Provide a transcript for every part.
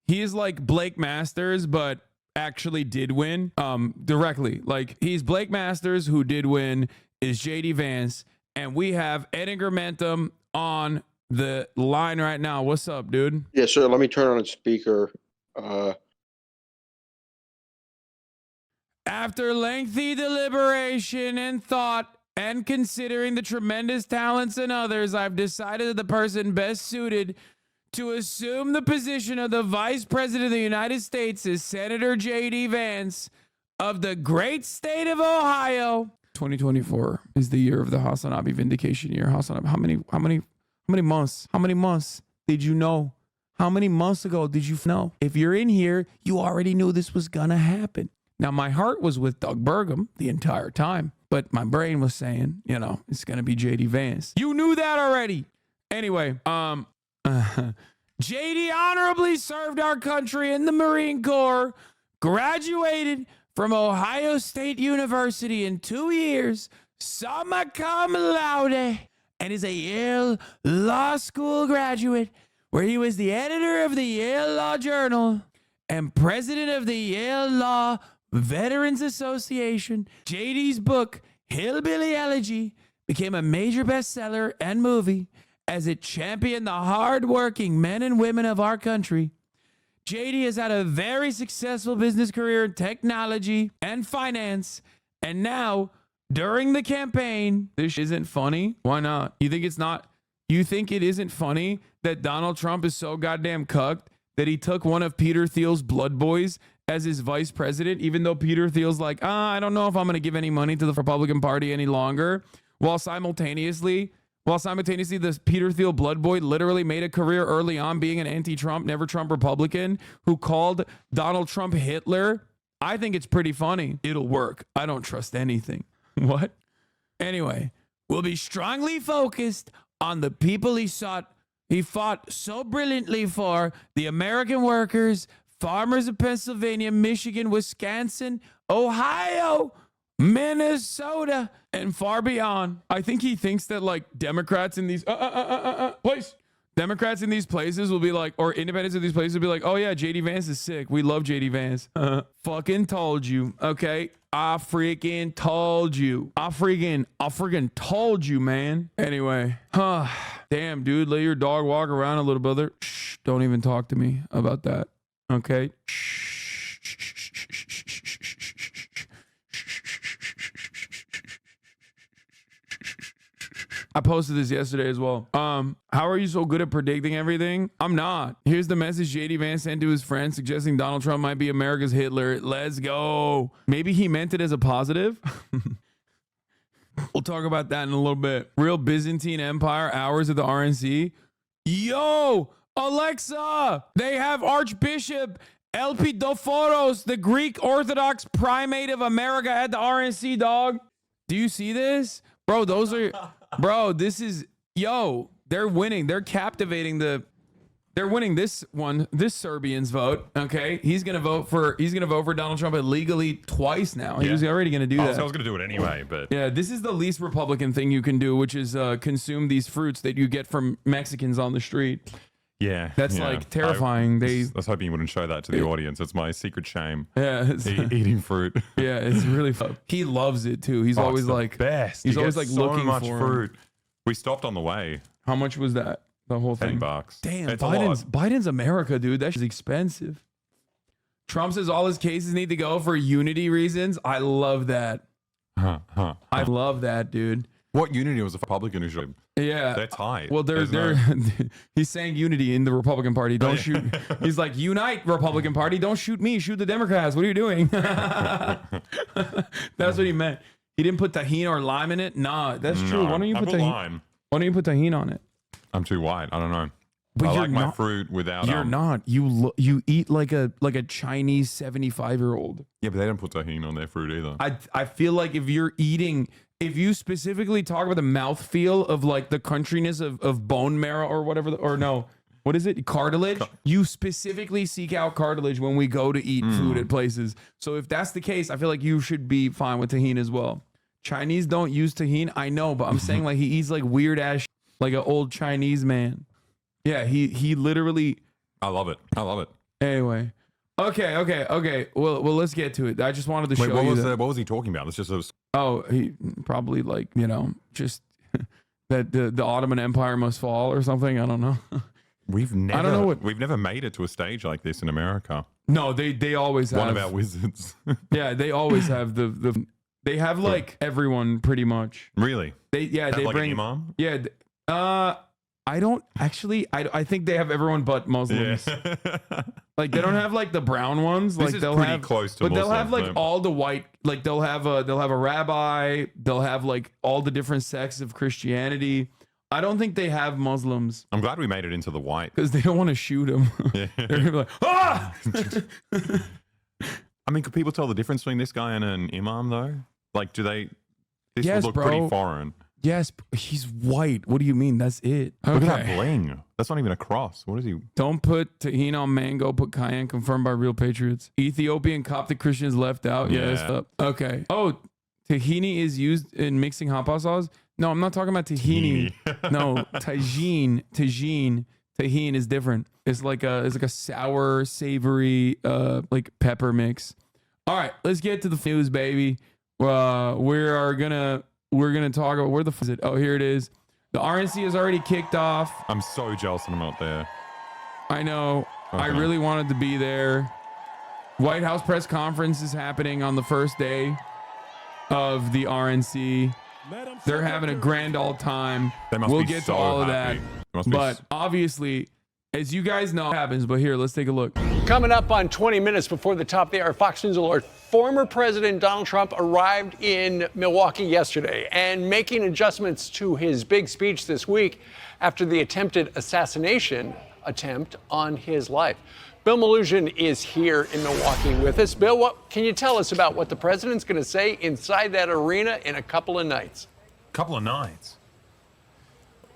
he is like Blake Masters, but actually did win directly. Like he's Blake Masters who did win is JD Vance, and we have Ed Ingramentum on the line right now. What's up, dude? Yeah, sir. Let me turn on a speaker. After lengthy deliberation and thought and considering the tremendous talents in others, I've decided that the person best suited to assume the position of the Vice President of the United States is Senator J.D. Vance of the great state of Ohio. 2024 is the year of the HasanAbi vindication year. HasanAbi, how many months did you know? How many months ago did you know? If you're in here, you already knew this was gonna happen. Now, my heart was with Doug Burgum the entire time, but my brain was saying, you know, it's gonna be J.D. Vance. You knew that already. Anyway, JD honorably served our country in the Marine Corps, graduated from Ohio State University in 2 years, summa cum laude, and is a Yale Law School graduate, where he was the editor of the Yale Law Journal and president of the Yale Law Veterans Association. JD's book, Hillbilly Elegy, became a major bestseller and movie as it championed the hardworking men and women of our country. JD has had a very successful business career in technology and finance, and now, during the campaign, this isn't funny. Why not? You think it's not? You think it isn't funny that Donald Trump is so goddamn cucked that he took one of Peter Thiel's blood boys as his vice president, even though Peter Thiel's like, I don't know if I'm going to give any money to the Republican Party any longer, while simultaneously, this Peter Thiel blood boy literally made a career early on being an anti-Trump, never Trump Republican who called Donald Trump Hitler. I think it's pretty funny. It'll work. I don't trust anything. What? Anyway, we'll be strongly focused on the people he fought so brilliantly for, the American workers, farmers of Pennsylvania, Michigan, Wisconsin, Ohio, Minnesota, and far beyond. I think he thinks that like Democrats in these Democrats in these places will be like, or independents in these places will be like, oh yeah, JD Vance is sick. We love JD Vance. Fucking told you. Okay. I freaking told you. I freaking told you, man. Anyway. Damn, dude. Let your dog walk around a little, brother. Shh. Don't even talk to me about that. Okay. Shh. I posted this yesterday as well. How are you so good at predicting everything? I'm not. Here's the message JD Vance sent to his friend suggesting Donald Trump might be America's Hitler. Let's go. Maybe he meant it as a positive. We'll talk about that in a little bit. Real Byzantine Empire, hours of the RNC. Yo, Alexa, they have Archbishop Elpidoforos, the Greek Orthodox primate of America at the RNC, dog. Do you see this? Bro, those are... Bro, this is, they're winning. They're captivating they're winning this Serbian's vote. Okay. He's going to vote for Donald Trump illegally twice now. He was already going to do that. I was going to do it anyway, but yeah, this is the least Republican thing you can do, which is consume these fruits that you get from Mexicans on the street. Yeah. That's like terrifying. I was hoping you wouldn't show that to the audience. It's my secret shame. Yeah. Eating fruit. Yeah, it's really fun. He loves it too. He's always like best. He's always like so looking much for fruit. We stopped on the way. How much was that? The whole thing? $10. Damn, it's Biden's America, dude. That shit's expensive. Trump says all his cases need to go for unity reasons. I love that. I love that, dude. What unity was a Republican who showed? Yeah, they're tight. Well, he's saying unity in the Republican Party. Don't shoot. He's like, unite, Republican Party. Don't shoot me. Shoot the Democrats. What are you doing? That's what he meant. He didn't put tahini or lime in it. Nah, that's true. Why don't you put lime? Why don't you put tahini on it? I'm too white. I don't know. But I you're like my fruit without. You're not. You eat like a Chinese 75-year-old. Yeah, but they don't put tahini on their fruit either. I feel like if you specifically talk about the mouthfeel of like the crunchiness of bone marrow or whatever, what is it? Cartilage? You specifically seek out cartilage when we go to eat food at places. So if that's the case, I feel like you should be fine with tahini as well. Chinese don't use tahini. I know, but I'm saying like he eats like weird ass like an old Chinese man. Yeah, he literally. I love it. Anyway. Okay. Well, let's get to it. I just wanted to Wait, show you that. what was he talking about? It's just a, Oh, he probably like, just that the Ottoman Empire must fall or something. I don't know. we've never, I don't know what. we've never made it to a stage like this in America. No, they always have. One of our wizards. Yeah, they always have they have like everyone pretty much. Really? They like bring an imam? Yeah. I don't actually. I think they have everyone but Muslims. Yeah. Like they don't have like the brown ones. This Like is they'll pretty have, close to but they'll have like Muslim, all the white. Like they'll have a rabbi. They'll have like all the different sects of Christianity. I don't think they have Muslims I'm glad we made it into the white. because they don't want to shoot them. Yeah. They're gonna be like, ah! I mean, could people tell the difference between this guy and an imam though? Like, do they? This Yes, would look bro. pretty foreign. Yes, he's white. What do you mean? That's it. Look at that bling. That's not even a cross. What is he? Don't put tahini on mango. Put cayenne. Confirmed by Real Patriots. Ethiopian Coptic Christians left out. Yeah, that's Yeah. up. Okay. Oh, tahini is used in mixing hot pot sauce. No, I'm not talking about tahini. No, tagine. Tahini is different. It's like a sour, savory, like pepper mix. All right, let's get to the news, baby. We're gonna talk about where the f is it? Oh, here it is. The RNC has already kicked off. I'm so jealous that I'm not there. I know. I Okay. really wanted to be there. White House press conference is happening on the first day of the RNC. They're having a grand old time. They must We'll be get so to all of happy. that. They must be But obviously, as you guys know, what happens. But here, let's take a look. Coming up on 20 minutes before the top of the hour, Fox News alert. Former President Donald Trump arrived in Milwaukee yesterday and making adjustments to his big speech this week after the attempted assassination attempt on his life. Bill Malugin is here in Milwaukee with us. Bill, what can you tell us about what the president's going to say inside that arena in a couple of nights? Couple of nights.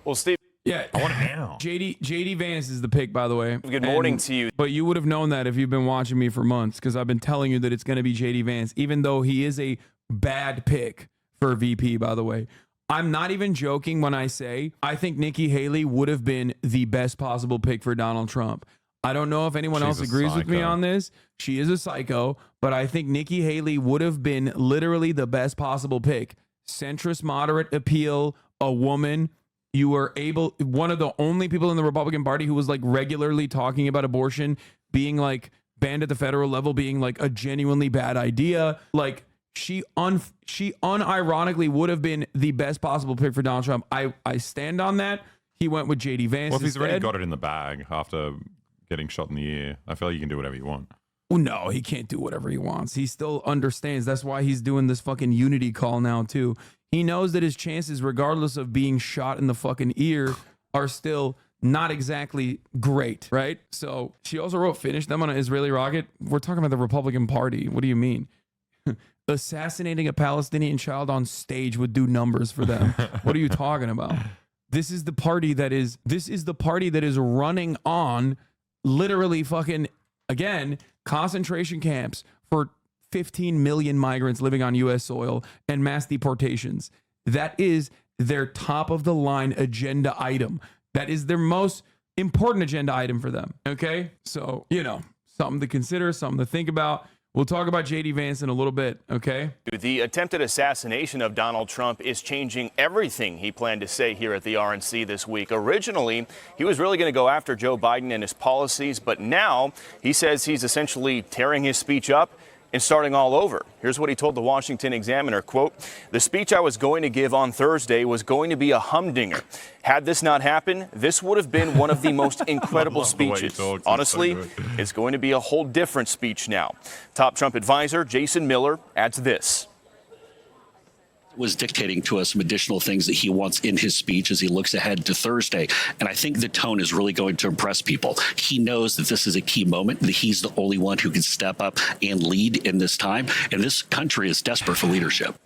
Well, Steve, Yeah, I want it now. JD Vance is the pick, by the way. good morning to you. But you would have known that if you've been watching me for months, because I've been telling you that it's going to be JD Vance, even though he is a bad pick for VP, by the way. I'm not even joking when I say I think Nikki Haley would have been the best possible pick for Donald Trump. I don't know if anyone else She's a agrees with me psycho. on this. She is a psycho, but I think Nikki Haley would have been literally the best possible pick. Centrist moderate appeal, a woman. You were one of the only people in the Republican Party who was like regularly talking about abortion being like banned at the federal level, being like a genuinely bad idea. Like she unironically would have been the best possible pick for Donald Trump. I stand on that. He went with JD Vance. Well, if he's already instead. got it in the bag after getting shot in the ear, I feel like you can do whatever you want. Well, no, he can't do whatever he wants. He still understands. That's why he's doing this fucking unity call now, too. He knows that his chances, regardless of being shot in the fucking ear, are still not exactly great, right? So she also wrote, finish them on an Israeli rocket. We're talking about the Republican Party. What do you mean? Assassinating a Palestinian child on stage would do numbers for them. What are you talking about? This is the party that is running on literally fucking, again, concentration camps for 15 million migrants living on U.S. soil and mass deportations. That is their top of the line agenda item. That is their most important agenda item for them. Okay? So, something to consider, something to think about. We'll talk about JD Vance in a little bit, okay? The attempted assassination of Donald Trump is changing everything he planned to say here at the RNC this week. Originally, he was really going to go after Joe Biden and his policies, but now he says he's essentially tearing his speech up and starting all over. Here's what he told the Washington Examiner, quote, "The speech I was going to give on Thursday was going to be a humdinger. Had this not happened, this would have been one of the most incredible love the way he speeches. talks. It's so Honestly, good. it's going to be a whole different speech now." Top Trump advisor Jason Miller adds this. Was dictating to us some additional things that he wants in his speech as he looks ahead to Thursday. And I think the tone is really going to impress people. He knows that this is a key moment, that he's the only one who can step up and lead in this time. And this country is desperate for leadership.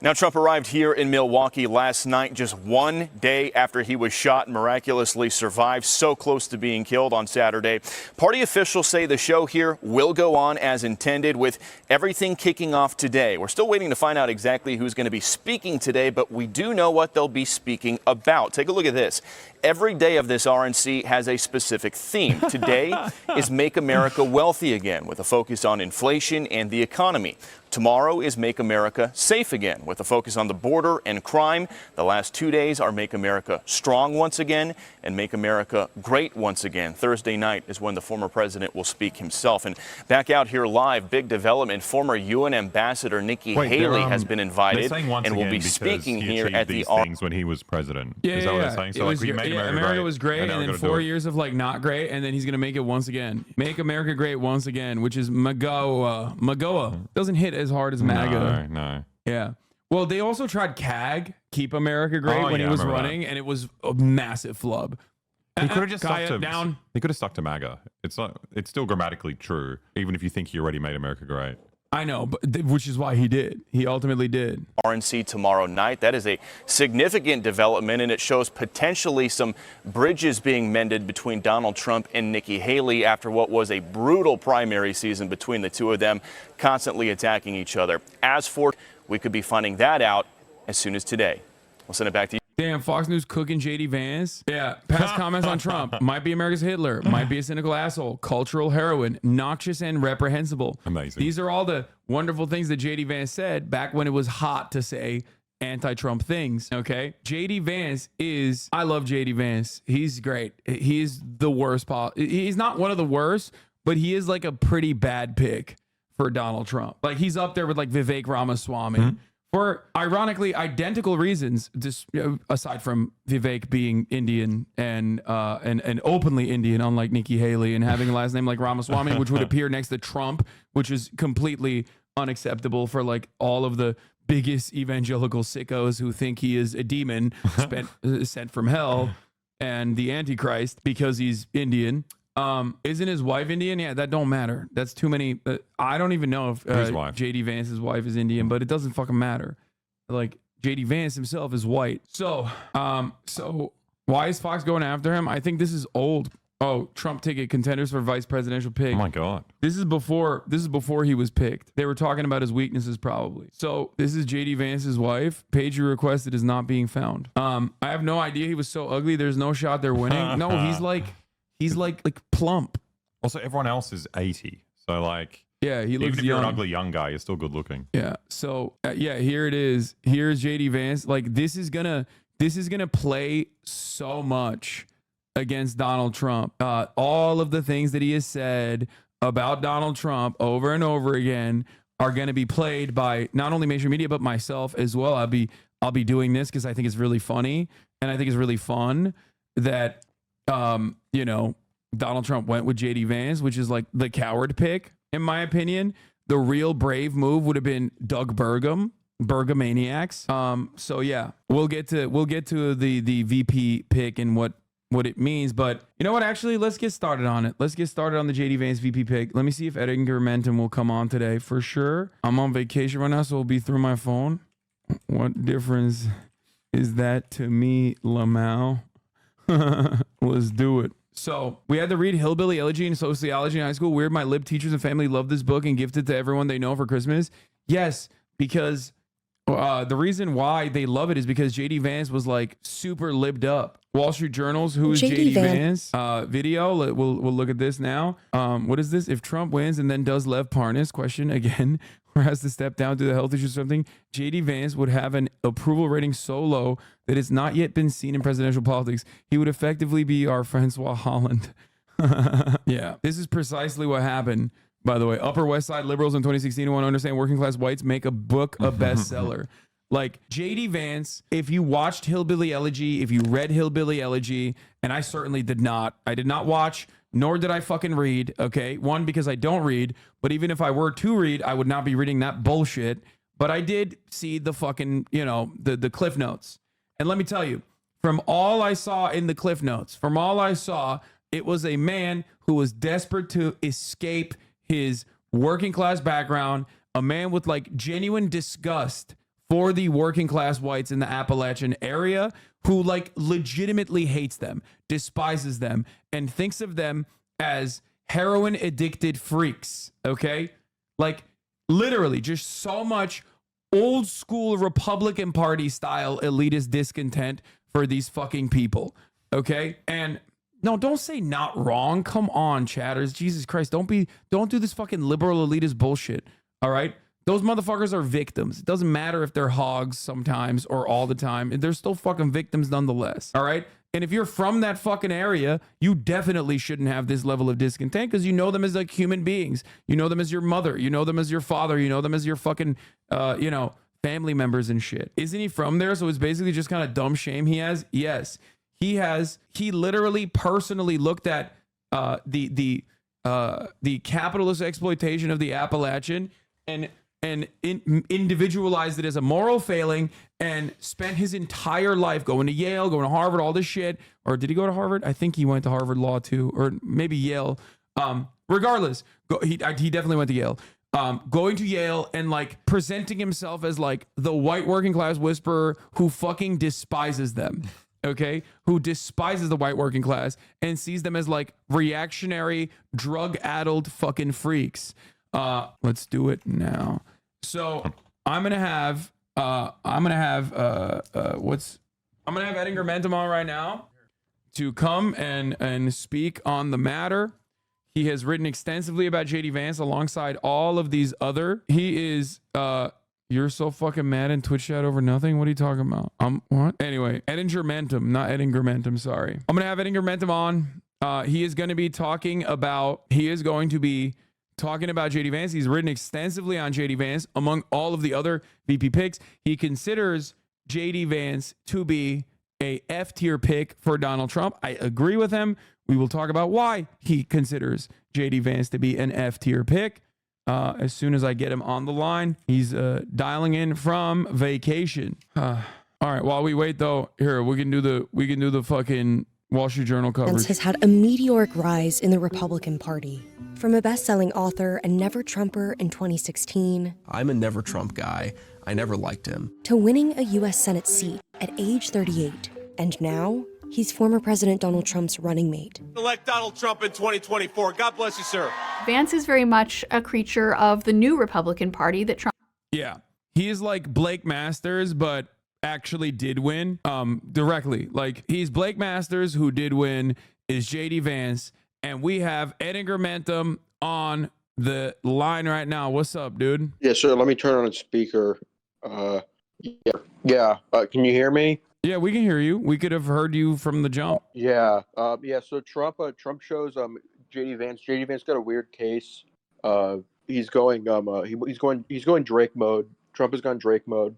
Now, Trump arrived here in Milwaukee last night, just one day after he was shot and miraculously survived, so close to being killed on Saturday. Party officials say the show here will go on as intended, with everything kicking off today. We're still waiting to find out exactly who's going to be speaking today, but we do know what they'll be speaking about. Take a look at this. Every day of this RNC has a specific theme. Today is Make America Wealthy Again, with a focus on inflation and the economy. Tomorrow is Make America Safe Again, with a focus on the border and crime. The last 2 days are Make America Strong once again and Make America Great once again. Thursday night is when the former president will speak himself. And back out here live, big development. Former UN Ambassador Nikki Haley has been invited and will be speaking here at the things when he was president. Is that what they're saying? So like, we made America was great, and then 4 years of like not great, and then he's gonna make it once again. Make America Great once again, which is MAGA. Doesn't hit as hard as MAGA. No. Yeah. Well, they also tried CAG, Keep America Great, when he was running, and it was a massive flub. He could have just stuck to down. He could have stuck to MAGA. It's still grammatically true, even if you think he already made America great. I know, but which is why he did. He ultimately did. RNC tomorrow night. That is a significant development, and it shows potentially some bridges being mended between Donald Trump and Nikki Haley after what was a brutal primary season between the two of them, constantly attacking each other. As for, we could be finding that out as soon as today. We'll send it back to you. Damn, Fox News cooking JD Vance. Yeah, past comments on Trump. Might be America's Hitler. Might be a cynical asshole. Cultural heroine. Noxious and reprehensible. Amazing. These are all the wonderful things that JD Vance said back when it was hot to say anti-Trump things, okay? JD Vance is... I love JD Vance. He's great. He's the worst... He's not one of the worst, but he is like a pretty bad pick for Donald Trump. Like, he's up there with like Vivek Ramaswamy. For ironically identical reasons, just aside from Vivek being Indian and openly Indian, unlike Nikki Haley, and having a last name like Ramaswamy, which would appear next to Trump, which is completely unacceptable for like all of the biggest evangelical sickos who think he is a demon sent from hell and the Antichrist because he's Indian. Isn't his wife Indian? Yeah, that don't matter. That's too many. I don't even know if JD Vance's wife is Indian, but it doesn't fucking matter. Like, JD Vance himself is white. So why is Fox going after him? I think this is old. Oh, Trump ticket contenders for vice presidential pick. Oh my God. This is before he was picked. They were talking about his weaknesses probably. So this is JD Vance's wife. Page you requested is not being found. I have no idea he was so ugly. There's no shot they're winning. No, he's like plump. Also, everyone else is 80. So like, yeah, he looks even if young. you're an ugly young guy, you're still good looking. Yeah. So yeah, here it is. Here's JD Vance. Like, this is gonna play so much against Donald Trump. All of the things that he has said about Donald Trump over and over again are gonna be played by not only mainstream media but myself as well. I'll be doing this because I think it's really funny and I think it's really fun that Donald Trump went with JD Vance, which is like the coward pick, in my opinion. The real brave move would have been Doug Burgamaniacs. So yeah, we'll get to the VP pick and what it means. But you know what? Actually, let's get started on it. Let's get started on the JD Vance VP pick. Let me see if Edgar Menton will come on today for sure. I'm on vacation right now, so it'll be through my phone. What difference is that to me, Lamau? Let's do it. So we had to read Hillbilly Elegy and Sociology in high school. Weird, my lib teachers and family loved this book and gifted it to everyone they know for Christmas. Yes, because the reason why they love it is because JD Vance was like super libbed up. Wall Street Journal's Who is JD Vance video. We'll look at this now. What is this? If Trump wins and then does Lev Parnas, question again, or has to step down to the health issue or something, JD Vance would have an approval rating so low that it's not yet been seen in presidential politics. He would effectively be our Francois Holland. Yeah, this is precisely what happened, by the way. Upper West Side liberals in 2016 who want to understand working class whites make a book a bestseller. Like, JD Vance, if you watched Hillbilly Elegy, if you read Hillbilly Elegy, and I certainly did not. I did not watch, nor did I fucking read, okay? One, because I don't read, but even if I were to read, I would not be reading that bullshit. But I did see the fucking, the Cliff Notes. And let me tell you, from all I saw in the Cliff Notes, it was a man who was desperate to escape his working class background, a man with like genuine disgust for the working class whites in the Appalachian area who like legitimately hates them, despises them, and thinks of them as heroin addicted freaks. Okay. Like literally just so much old school Republican Party style elitist discontent for these fucking people. Okay. And no, don't say not wrong. Come on, chatters. Jesus Christ. Don't do this fucking liberal elitist bullshit. All right. Those motherfuckers are victims. It doesn't matter if they're hogs sometimes or all the time. They're still fucking victims nonetheless. All right. And if you're from that fucking area, you definitely shouldn't have this level of discontent because you know them as like human beings. You know them as your mother. You know them as your father. You know them as your fucking, family members and shit. Isn't he from there? So it's basically just kind of dumb shame he has. Yes, he has. He literally personally looked at the capitalist exploitation of the Appalachian and individualized it as a moral failing and spent his entire life going to Yale, going to Harvard, all this shit. Or did he go to Harvard? I think he went to Harvard Law too, or maybe Yale. Regardless, he definitely went to Yale. Going to Yale and like presenting himself as like the white working class whisperer who fucking despises them. Okay, who despises the white working class and sees them as like reactionary, drug-addled fucking freaks. Let's do it now. So I'm gonna have Edinger Mentum on right now to come and speak on the matter. He has written extensively about JD Vance alongside all of these other. He is you're so fucking mad in Twitch chat over nothing. What are you talking about? What? Anyway, Edinger Mentum, not Edinger Mentum. Sorry. I'm gonna have Edinger Mentum on. He is going to be talking about JD Vance. He's written extensively on JD Vance among all of the other VP picks. He considers JD Vance to be a F tier pick for Donald Trump. I agree with him. We will talk about why he considers JD Vance to be an F tier pick as soon as I get him on the line. He's dialing in from vacation. All right. While we wait, though, here we can do the fucking Wall Street Journal coverage. Vance has had a meteoric rise in the Republican Party. From a best-selling author and never Trumper in 2016. I'm a never Trump guy. I never liked him. To winning a U.S. Senate seat at age 38. And now, he's former President Donald Trump's running mate. Elect Donald Trump in 2024. God bless you, sir. Vance is very much a creature of the new Republican Party that Trump... Yeah. He is like Blake Masters, but actually did win directly. Like he's Blake Masters who did win is JD Vance, and we have Edinger Mentum on the line right now. What's up, dude? Yeah, sir. Let me turn on a speaker. Yeah. Can you hear me? Yeah, we can hear you. We could have heard you from the jump. Yeah. So Trump shows JD Vance. JD Vance got a weird case. He's going Drake mode. Trump has gone Drake mode.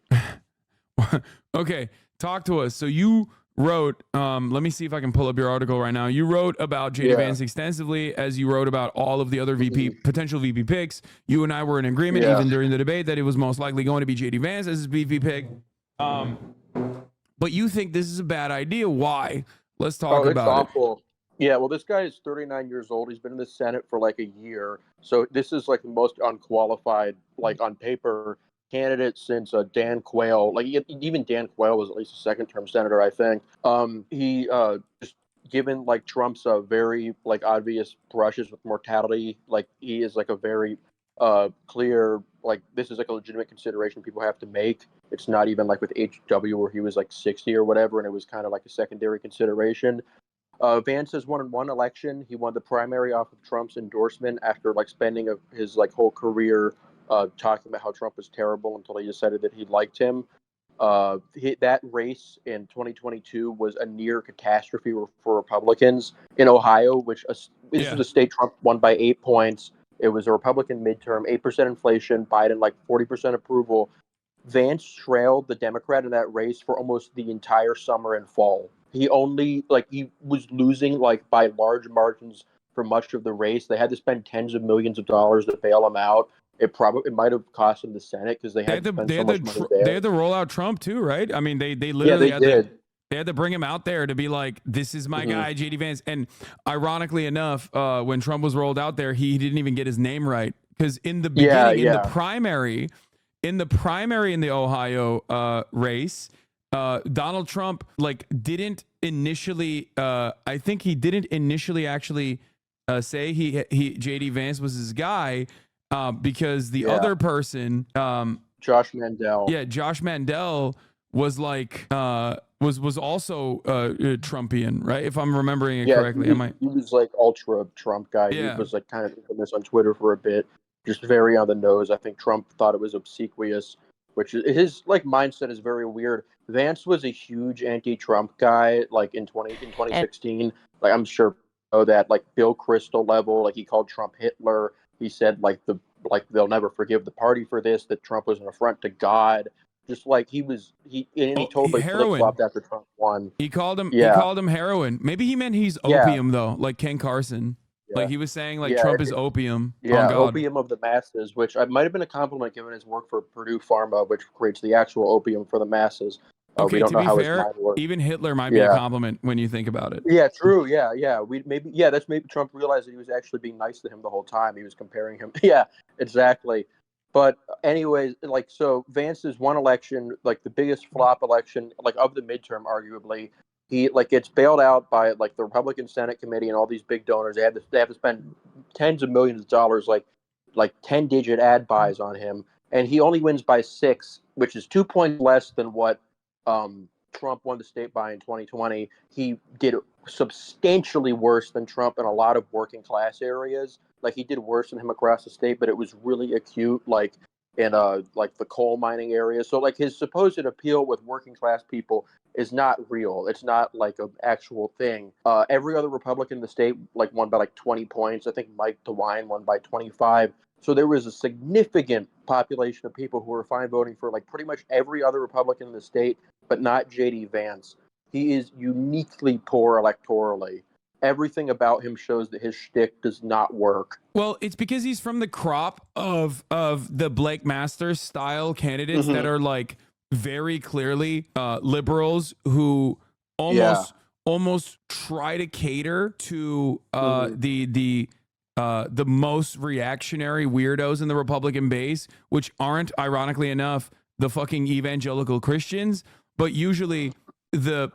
Okay, talk to us. So you wrote, let me see if I can pull up your article right now. You wrote about JD Vance extensively, as you wrote about all of the other potential VP picks. You and I were in agreement, even during the debate, that it was most likely going to be JD Vance as his VP pick. But you think this is a bad idea. Why? Let's talk about awful. It. Yeah, well, this guy is 39 years old. He's been in the Senate for like a year. So this is like the most unqualified, like on paper, candidate since Dan Quayle. Like even Dan Quayle was at least a second-term senator, I think. He just given like Trump's very like obvious brushes with mortality. Like he is like a very clear, like this is like a legitimate consideration people have to make. It's not even like with HW where he was like 60 or whatever, and it was kind of like a secondary consideration. Vance has won in one election. He won the primary off of Trump's endorsement after like spending his like whole career talking about how Trump was terrible until he decided that he liked him. That race in 2022 was a near catastrophe for Republicans in Ohio, which this is the state Trump won by 8 points. It was a Republican midterm, 8% inflation, Biden like 40% approval. Vance trailed the Democrat in that race for almost the entire summer and fall. He was losing like by large margins for much of the race. They had to spend tens of millions of dollars to bail him out. It might have cost him the Senate because they had to spend so much money there. They had to roll out Trump too, right? I mean, they literally they had to bring him out there to be like, this is my guy, JD Vance. And ironically enough, when Trump was rolled out there, he didn't even get his name right because in the beginning, in the primary, in the primary in the Ohio race, Donald Trump like didn't initially. I think he didn't initially actually say he JD Vance was his guy because the other person, Josh Mandel. yeah, Josh Mandel was like was also Trumpian, right? If I'm remembering it correctly, he was like ultra Trump guy. Yeah. He was like kind of infamous on Twitter for a bit, just very on the nose. I think Trump thought it was obsequious, which is, his like mindset is very weird. Vance was a huge anti-Trump guy, like in 2016. Like I'm sure you know that, like Bill Kristol level. Like he called Trump Hitler. He said like they'll never forgive the party for this. That Trump was an affront to God. Just like he totally flip-flopped after Trump won. He called him heroin. Maybe he meant he's opium though, like Ken Carson. Yeah. Like he was saying like Trump is opium. Yeah, on God. opium of the masses, which might have been a compliment given his work for Purdue Pharma, which creates the actual opium for the masses. Okay, we don't to know be how fair, his mind works. even Hitler might be a compliment when you think about it. Yeah, true. Yeah. That's maybe Trump realized that he was actually being nice to him the whole time. He was comparing him. Yeah, exactly. But anyways, like, so Vance's one election, like the biggest flop election, like of the midterm, arguably, he like gets bailed out by like the Republican Senate committee and all these big donors. They have to spend tens of millions of dollars, like 10-digit ad buys on him, and he only wins by 6, which is 2 points less than what Trump won the state by in 2020. He did substantially worse than Trump in a lot of working class areas. Like he did worse than him across the state, but it was really acute, like in like the coal mining area. So like his supposed appeal with working class people is not real. It's not like an actual thing. Every other Republican in the state like won by like 20 points. I think Mike DeWine won by 25. So there was a significant population of people who were fine voting for like pretty much every other Republican in the state, but not JD Vance. He is uniquely poor electorally. Everything about him shows that his shtick does not work. Well, it's because he's from the crop of the Blake Masters style candidates that are like very clearly liberals who almost try to cater to the most reactionary weirdos in the Republican base, which aren't, ironically enough, the fucking evangelical Christians, but usually the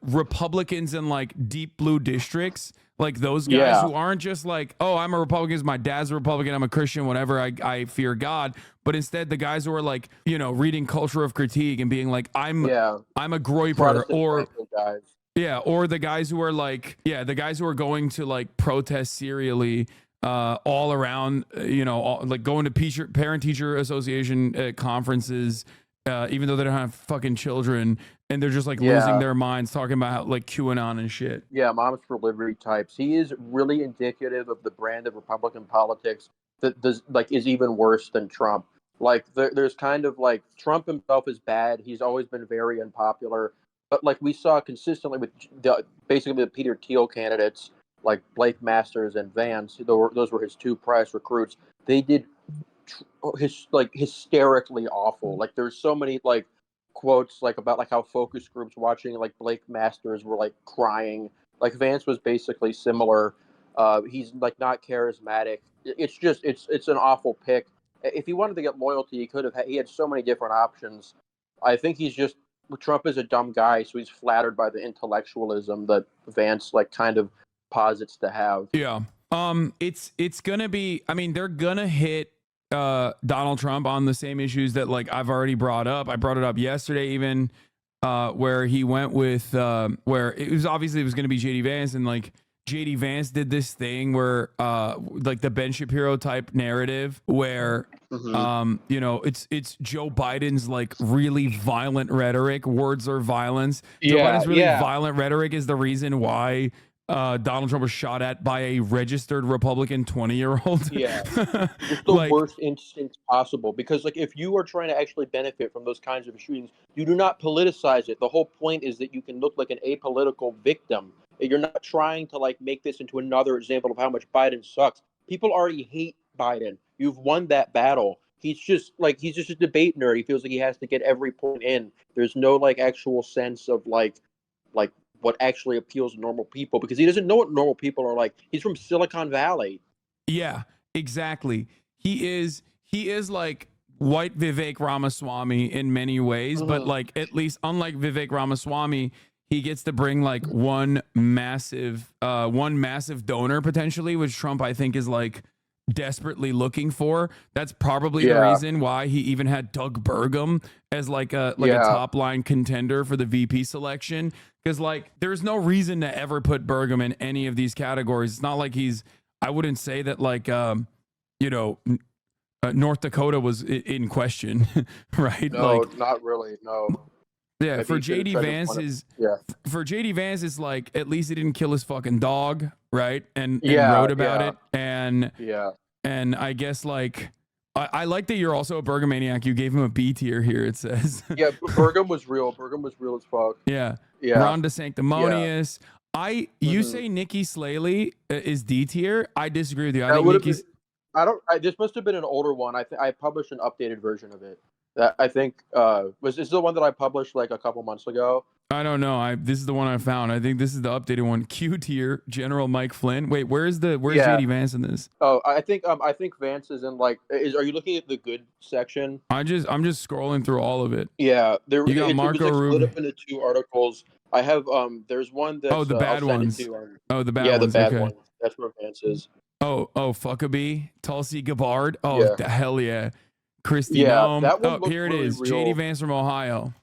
Republicans in like deep blue districts, like those guys who aren't just like, oh, I'm a Republican, 'cause my dad's a Republican, I'm a Christian, whatever, I fear God. But instead the guys who are like, you know, reading Culture of Critique and being like, I'm a Groyper, or guys. Yeah, or the guys who are like, the guys who are going to like protest serially all around, like going to parent-teacher association conferences, even though they don't have fucking children, and they're just like losing their minds talking about how, like QAnon and shit. Yeah, Moms for Liberty types. He is really indicative of the brand of Republican politics that is even worse than Trump. Like there's kind of like Trump himself is bad. He's always been very unpopular. But like we saw consistently with basically the Peter Thiel candidates, like Blake Masters and Vance, those were his two prize recruits. They did hysterically awful. Like there's so many like quotes like about like how focus groups watching like Blake Masters were like crying. Like Vance was basically similar. He's like not charismatic. It's an awful pick. If he wanted to get loyalty, he had so many different options. I think Trump is a dumb guy, so he's flattered by the intellectualism that Vance like kind of posits to have. Yeah. It's gonna be, I mean, they're gonna hit Donald Trump on the same issues that like I've already brought up. I brought it up yesterday even, where he went with where it was gonna be JD Vance, and like JD Vance did this thing where like the Ben Shapiro type narrative where it's Joe Biden's like really violent rhetoric. Words are violence. Joe Biden's really violent rhetoric is the reason why Donald Trump was shot at by a registered Republican 20-year-old. Yeah, it's the worst instance possible, because like if you are trying to actually benefit from those kinds of shootings, you do not politicize it. The whole point is that you can look like an apolitical victim. You're not trying to like make this into another example of how much Biden sucks. People already hate Biden. You've won that battle. He's just a debate nerd. He feels like he has to get every point in. There's no like actual sense of like what actually appeals to normal people, because he doesn't know what normal people are like. He's from Silicon Valley. Yeah, exactly. He is like white Vivek Ramaswamy in many ways, but like at least unlike Vivek Ramaswamy, he gets to bring like one massive donor potentially, which Trump I think is like desperately looking for. That's probably the reason why he even had Doug Burgum as like a top line contender for the VP selection, because like there's no reason to ever put Burgum in any of these categories. It's not like I wouldn't say that like North Dakota was in question, right? No, like, not really. No. Yeah, Maybe for he should've JD tried to Vance point is yeah. for JD Vance is like at least he didn't kill his fucking dog, right? And Yeah, wrote about yeah. it, and I guess like I like that you're also a Burgomaniac. You gave him a B tier here. It says Yeah, Burgum was real. Burgum was real as fuck. yeah, Yeah. Rhonda Sanctimonious. You say Nikki Slaley is D tier. I disagree with you. I think Nikki's. This must have been an older one. I published an updated version of it. That I think was this the one that I published like a couple months ago. I don't know. This is the one I found. I think this is the updated one. Q tier, General Mike Flynn. Wait, where's JD Vance in this? Oh, I think Vance is in like. Are you looking at the good section? I'm just scrolling through all of it. Yeah, You got Marco it was like Rubio. split up into two articles. I have there's one that's The bad I'll send ones. it to you on- Oh, the bad yeah, ones. the bad Okay. one. That's where Vance is. Oh, Fuckabee, Tulsi Gabbard. Oh, Yeah. the hell yeah. Christy Yeah, Nome. that one Oh, looks here it really is. real. JD Vance from Ohio.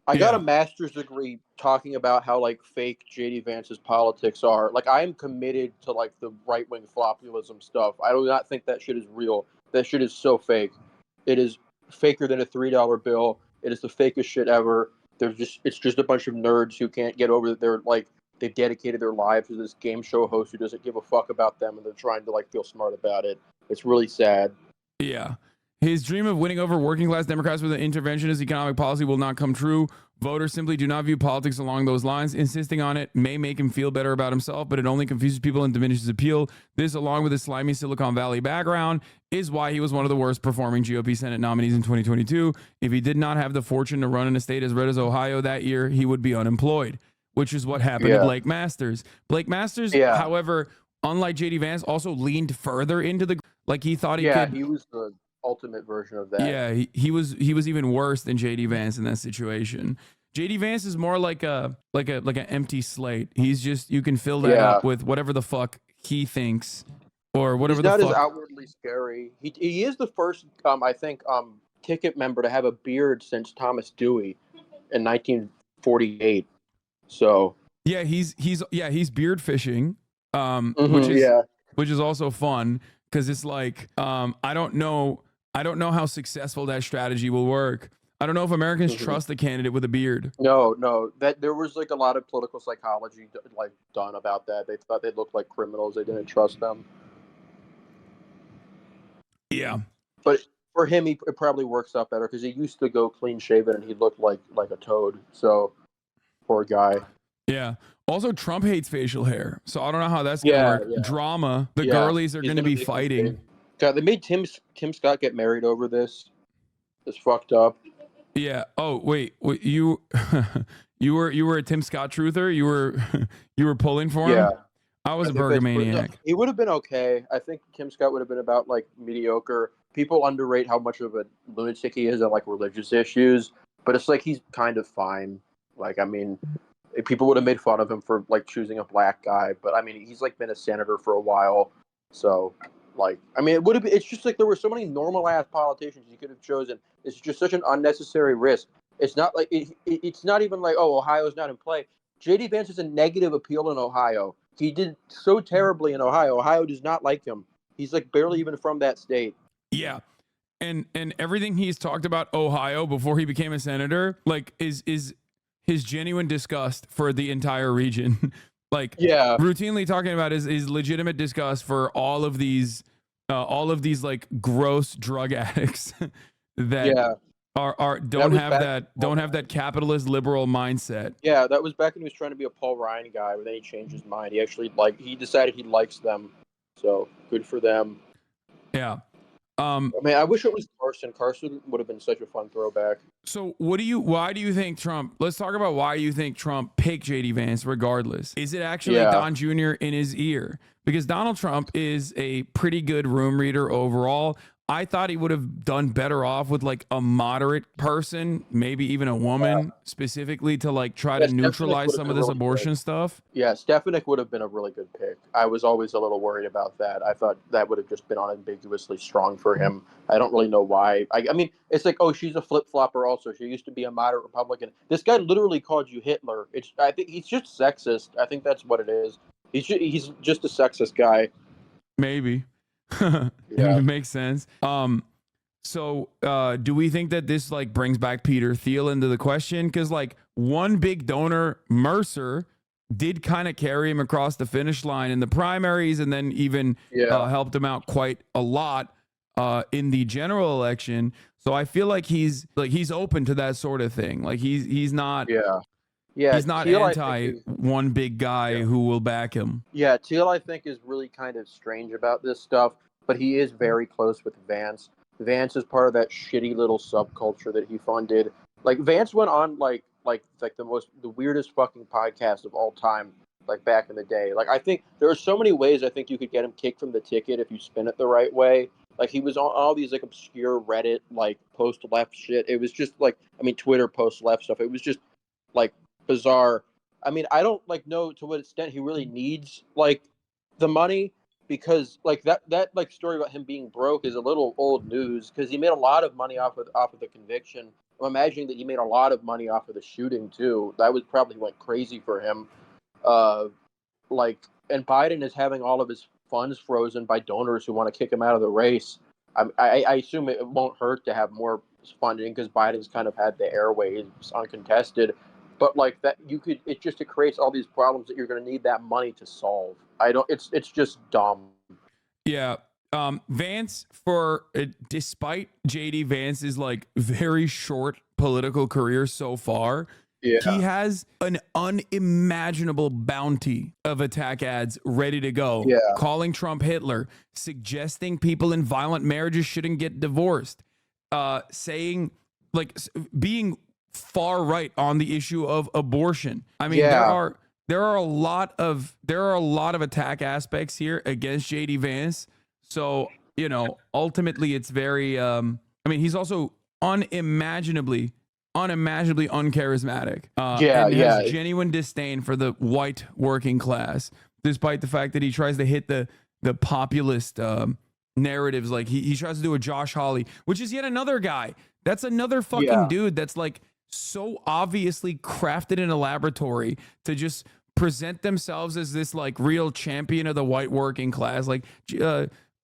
I got a master's degree talking about how like fake JD Vance's politics are. Like I am committed to like the right wing flopulism stuff. I do not think that shit is real. That shit is so fake. It is faker than a $3 bill. It is the fakest shit ever. It's just a bunch of nerds who can't get over that they've dedicated their lives to this game show host who doesn't give a fuck about them, and they're trying to like feel smart about it. It's really sad. Yeah. His dream of winning over working class Democrats with an interventionist economic policy will not come true. Voters simply do not view politics along those lines. Insisting on it may make him feel better about himself, but it only confuses people and diminishes appeal. This, along with his slimy Silicon Valley background, is why he was one of the worst performing GOP Senate nominees in 2022. If he did not have the fortune to run in a state as red as Ohio that year, he would be unemployed, which is what happened to Blake Masters. Blake Masters, however, unlike JD Vance, also leaned further into the like he thought he could. Yeah, he was the ultimate version of that. Yeah, he was even worse than JD Vance in that situation. JD Vance is more like an empty slate. He's just, you can fill that up with whatever the fuck he thinks or whatever He's the not fuck. as outwardly scary. He is the first I think ticket member to have a beard since Thomas Dewey in 1948. So yeah, he's beard fishing, Mhm, which is also fun because it's like I don't know how successful that strategy will work. I don't know if Americans trust a candidate with a beard. No, that there was like a lot of political psychology like done about that. They thought they looked like criminals. They didn't trust them. Yeah, but for him, it probably works out better because he used to go clean shaven and he looked like a toad. So poor guy. Yeah. Also, Trump hates facial hair, so I don't know how that's gonna work. Yeah. Drama. The girlies are gonna be fighting. God, they made Tim Scott get married over this. It's fucked up. Yeah. Oh wait, you you were a Tim Scott truther. You were pulling for him. Yeah. I was a Burgomaniac. He would have been okay. I think Tim Scott would have been about like mediocre. People underrate how much of a lunatic he is on like religious issues, but it's like he's kind of fine. Like, I mean, people would have made fun of him for like choosing a black guy, but I mean, he's like been a senator for a while, so like, I mean, it would have. It's just like there were so many normal ass politicians you could have chosen. It's just such an unnecessary risk. It's not like it's not even like, oh, Ohio's not in play. JD Vance is a negative appeal in Ohio. He did so terribly in Ohio. Ohio does not like him. He's like barely even from that state. Yeah. And everything he's talked about Ohio before he became a senator, like is his genuine disgust for the entire region. Like routinely talking about his legitimate disgust for all of these like gross drug addicts that don't have that capitalist liberal mindset. Yeah, that was back when he was trying to be a Paul Ryan guy, but then he changed his mind. He decided he likes them. So good for them. Yeah. I mean, I wish it was Carson. Carson would have been such a fun throwback. So why do you think Trump, let's talk about why you think Trump picked JD Vance regardless. Is it actually Don Jr. in his ear? Because Donald Trump is a pretty good room reader overall. I thought he would have done better off with like a moderate person, maybe even a woman specifically to like try to Stefanik neutralize would have some been of this really abortion good. stuff. Yeah, Stefanik would have been a really good pick. I was always a little worried about that. I thought that would have just been unambiguously strong for him. I don't really know why. I mean, it's like, oh, she's a flip-flopper also. She used to be a moderate Republican. This guy literally called you Hitler. I think he's just sexist. I think that's what it is. He's just a sexist guy. Maybe. Yeah. It makes sense. So do we think that this like brings back Peter Thiel into the question? Because like one big donor, Mercer, did kind of carry him across the finish line in the primaries, and then even helped him out quite a lot in the general election. So I feel like he's open to that sort of thing. Like he's not he's not Thiel, anti one big guy who will back him. Yeah, Thiel, I think, is really kind of strange about this stuff, but he is very close with Vance. Vance is part of that shitty little subculture that he funded. Like, Vance went on, like the weirdest fucking podcast of all time, like, back in the day. Like, I think there are so many ways I think you could get him kicked from the ticket if you spin it the right way. Like, he was on all these, like, obscure Reddit, like, post-left shit. It was just, like, I mean, Twitter post-left stuff. It was just, like, bizarre. I mean, I don't like know to what extent he really needs like the money, because like that like story about him being broke is a little old news, because he made a lot of money off of the conviction. I'm imagining that he made a lot of money off of the shooting too. That was probably went crazy for him. Like, and Biden is having all of his funds frozen by donors who want to kick him out of the race. I assume it won't hurt to have more funding because Biden's kind of had the airways uncontested. But like that, it creates all these problems that you're going to need that money to solve. It's just dumb. Yeah. Vance, despite JD Vance's like very short political career so far, he has an unimaginable bounty of attack ads ready to go. Yeah. Calling Trump Hitler, suggesting people in violent marriages shouldn't get divorced, saying like being far right on the issue of abortion. I mean, there are a lot of attack aspects here against JD Vance. So, you know, ultimately it's very I mean, he's also unimaginably uncharismatic. And has genuine disdain for the white working class, despite the fact that he tries to hit the populist narratives. Like he tries to do a Josh Hawley, which is yet another guy. That's another fucking dude that's like so obviously crafted in a laboratory to just present themselves as this like real champion of the white working class. Like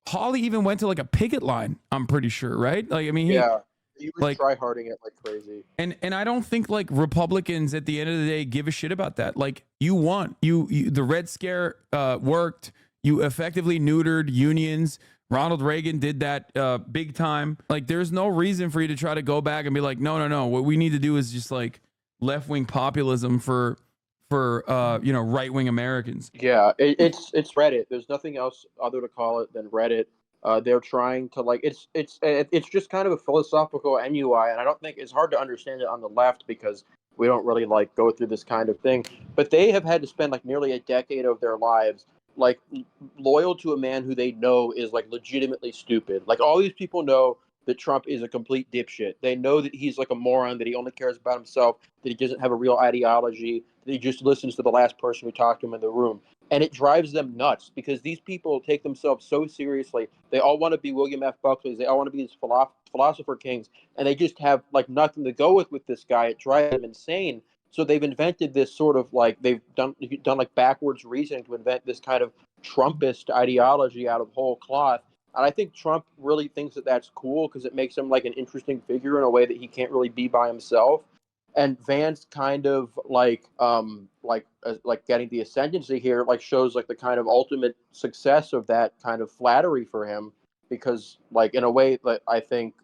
Hawley even went to like a picket line, I'm pretty sure, right? Like, I mean, he was like try-harding it like crazy. And I don't think like Republicans at the end of the day give a shit about that. Like, you won. You the Red Scare worked. You effectively neutered unions. Ronald Reagan did that big time. Like, there's no reason for you to try to go back and be like, no. What we need to do is just like left-wing populism for right-wing Americans. Yeah, it's Reddit. There's nothing else other to call it than Reddit. They're trying to like it's just kind of a philosophical NUI, and I don't think it's hard to understand it on the left because we don't really like go through this kind of thing. But they have had to spend like nearly a decade of their lives like loyal to a man who they know is like legitimately stupid. Like, all these people know that Trump is a complete dipshit. They know that he's like a moron, that he only cares about himself, that he doesn't have a real ideology, that he just listens to the last person who talked to him in the room. And it drives them nuts because these people take themselves so seriously. They all want to be William F. Buckley. They all want to be these philosopher kings, and they just have like nothing to go with this guy. It drives them insane. So they've invented this sort of like they've done like backwards reasoning to invent this kind of Trumpist ideology out of whole cloth. And I think Trump really thinks that that's cool because it makes him like an interesting figure in a way that he can't really be by himself. And Vance kind of like getting the ascendancy here like shows like the kind of ultimate success of that kind of flattery for him, because like in a way that I think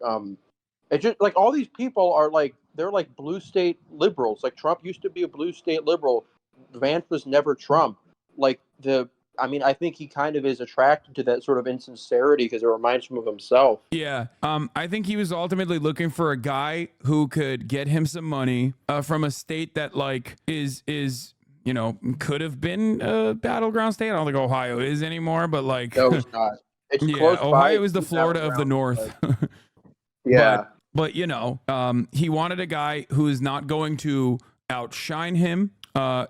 it just like all these people are like they're like blue state liberals. Like, Trump used to be a blue state liberal. Vance was never Trump. I think he kind of is attracted to that sort of insincerity because it reminds him of himself. Yeah. I think he was ultimately looking for a guy who could get him some money from a state that like is could have been a battleground state. I don't think Ohio is anymore, but like No, it's not. It's Yeah, close by. Ohio is the He's Florida having of the rounds, North. but- yeah. But you know, he wanted a guy who is not going to outshine him.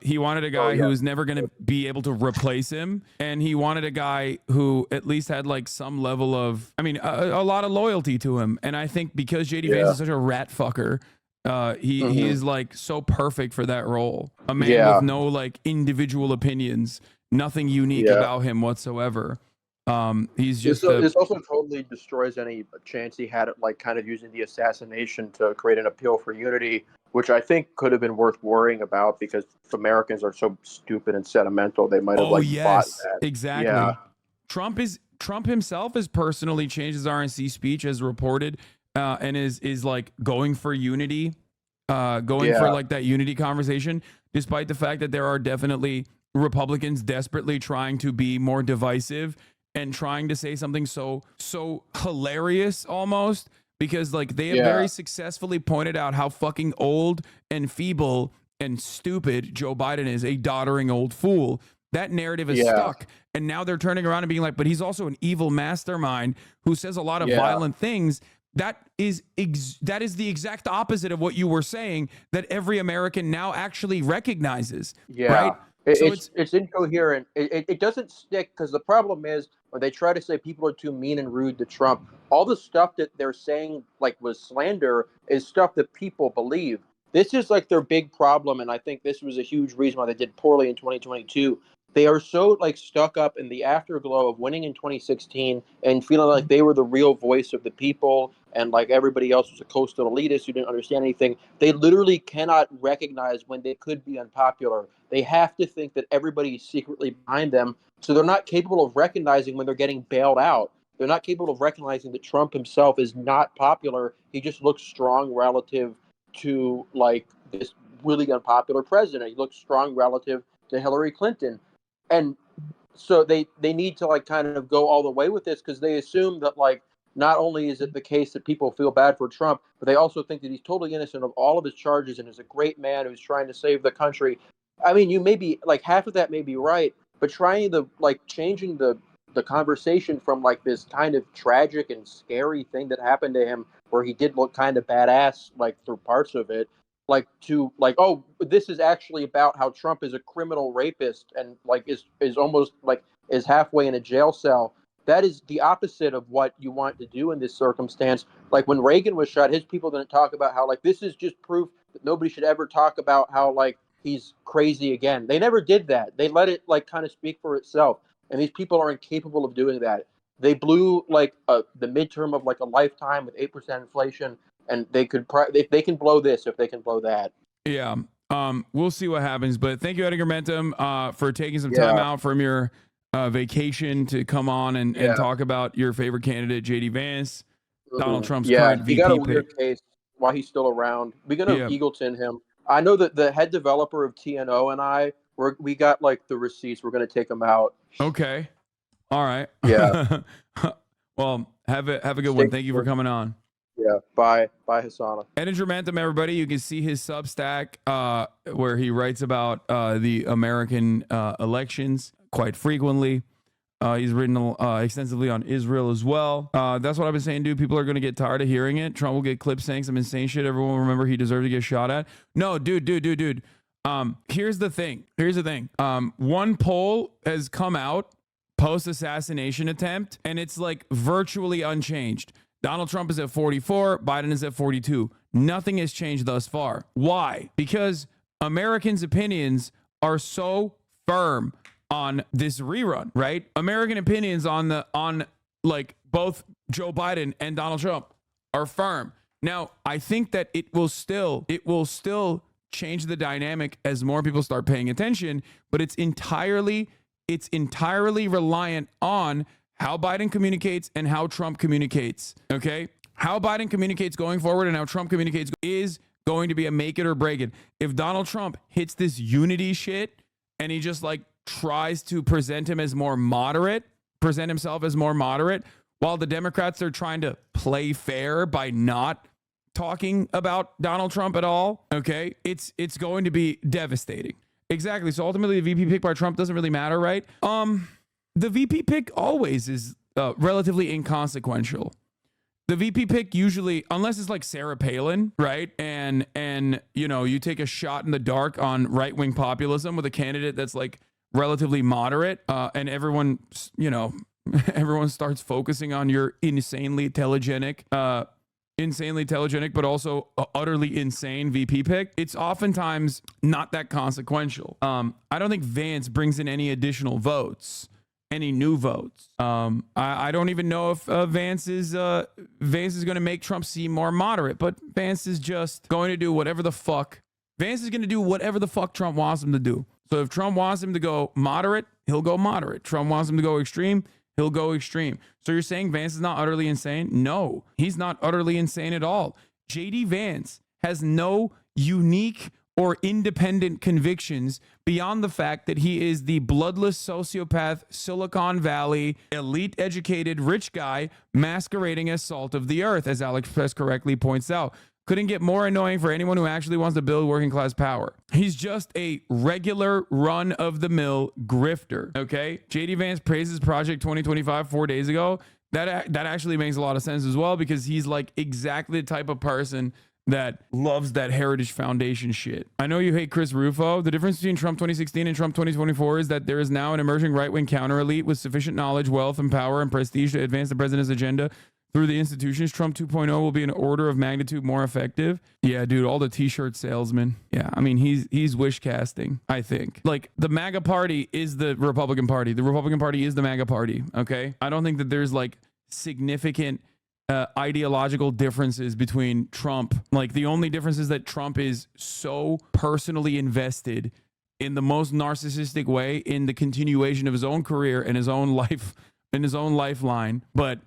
He wanted a guy who is never going to be able to replace him, and he wanted a guy who at least had like some level of, I mean, a lot of loyalty to him. And I think because JD Vance is such a rat fucker, he is like so perfect for that role. A man with no like individual opinions, nothing unique about him whatsoever. He's just this also totally destroys any chance he had at like kind of using the assassination to create an appeal for unity, which I think could have been worth worrying about because if Americans are so stupid and sentimental, they might have fought that. Exactly. Yeah. Trump himself has personally changed his RNC speech as reported, and is like going for unity, for like that unity conversation, despite the fact that there are definitely Republicans desperately trying to be more divisive and trying to say something so hilarious almost, because like they have very successfully pointed out how fucking old and feeble and stupid Joe Biden is, a doddering old fool. That narrative is stuck. And now they're turning around and being like, but he's also an evil mastermind who says a lot of violent things. That is the exact opposite of what you were saying, that every American now actually recognizes. Right? It's incoherent. It doesn't stick because the problem is when they try to say people are too mean and rude to Trump, all the stuff that they're saying like was slander is stuff that people believe. This is like their big problem, and I think this was a huge reason why they did poorly in 2022. They are so like stuck up in the afterglow of winning in 2016 and feeling like they were the real voice of the people and like everybody else was a coastal elitist who didn't understand anything. They literally cannot recognize when they could be unpopular. They have to think that everybody is secretly behind them. So they're not capable of recognizing when they're getting bailed out. They're not capable of recognizing that Trump himself is not popular. He just looks strong relative to like this really unpopular president. He looks strong relative to Hillary Clinton. And so they need to like kind of go all the way with this because they assume that like not only is it the case that people feel bad for Trump, but they also think that he's totally innocent of all of his charges and is a great man who's trying to save the country. I mean, you may be like half of that may be right, but trying to like changing the conversation from like this kind of tragic and scary thing that happened to him where he did look kind of badass like through parts of it, like to like, oh, this is actually about how Trump is a criminal rapist and like is almost like is halfway in a jail cell. That is the opposite of what you want to do in this circumstance. Like when Reagan was shot, his people didn't talk about how like this is just proof that nobody should ever talk about how like he's crazy again. They never did that. They let it like kind of speak for itself. And these people are incapable of doing that. They blew like the midterm of like a lifetime with 8% inflation, and they could they can blow this if they can blow that. Yeah. We'll see what happens. But thank you, Edgar Mentum, for taking some time out from your vacation to come on and talk about your favorite candidate, JD Vance, Donald Trump's current VP he got a pick. weird case while he's still around. We're gonna Eagleton him. I know that the head developer of TNO and I we got like the receipts. We're gonna take them out. Okay. All right. Yeah. Well, have a good one. Thank you for coming on. Yeah. Bye, Hasan. Edgar Mentum, everybody. You can see his Substack where he writes about the American elections quite frequently. He's written extensively on Israel as well. That's what I've been saying, dude. People are going to get tired of hearing it. Trump will get clips saying some insane shit. Everyone will remember he deserved to get shot at. No, dude. Here's the thing. One poll has come out post-assassination attempt, and it's like virtually unchanged. Donald Trump is at 44, Biden is at 42. Nothing has changed thus far. Why? Because Americans' opinions are so firm on this rerun, right? American opinions on like both Joe Biden and Donald Trump are firm. Now, I think that it will still change the dynamic as more people start paying attention, but it's entirely reliant on how Biden communicates and how Trump communicates. Okay? How Biden communicates going forward and how Trump communicates is going to be a make it or break it. If Donald Trump hits this unity shit and he just like tries to present himself as more moderate, while the Democrats are trying to play fair by not talking about Donald Trump at all, okay, it's going to be devastating. Exactly. So ultimately, the VP pick by Trump doesn't really matter, right? The VP pick always is relatively inconsequential. The VP pick usually, unless it's like Sarah Palin, right? And you know, you take a shot in the dark on right-wing populism with a candidate that's like relatively moderate, and everyone, you know, everyone starts focusing on your insanely telegenic, but also utterly insane VP pick. It's oftentimes not that consequential. I don't think Vance brings in any additional votes. Any new votes. I don't even know if Vance is going to make Trump seem more moderate, but Vance is just going to do whatever the fuck. Vance is going to do whatever the fuck Trump wants him to do. So if Trump wants him to go moderate, he'll go moderate. Trump wants him to go extreme, he'll go extreme. So you're saying Vance is not utterly insane? No, he's not utterly insane at all. JD Vance has no unique or independent convictions beyond the fact that he is the bloodless sociopath, Silicon Valley, elite educated, rich guy masquerading as salt of the earth, as Alex Press correctly points out. Couldn't get more annoying for anyone who actually wants to build working class power. He's just a regular run of the mill grifter, okay? JD Vance praises Project 2025 4 days ago. That actually makes a lot of sense as well, because he's like exactly the type of person that loves that Heritage Foundation shit. I know you hate Chris Rufo. The difference between Trump 2016 and Trump 2024 is that there is now an emerging right-wing counter-elite with sufficient knowledge, wealth, and power and prestige to advance the president's agenda through the institutions. Trump 2.0 will be an order of magnitude more effective. Yeah, dude, all the t-shirt salesmen. Yeah, I mean, he's wish casting, I think. Like, the MAGA party is the Republican Party. The Republican Party is the MAGA party, okay? I don't think that there's, like, significant ideological differences between Trump. Like, the only difference is that Trump is so personally invested in the most narcissistic way in the continuation of his own career and his own life and his own lifeline. But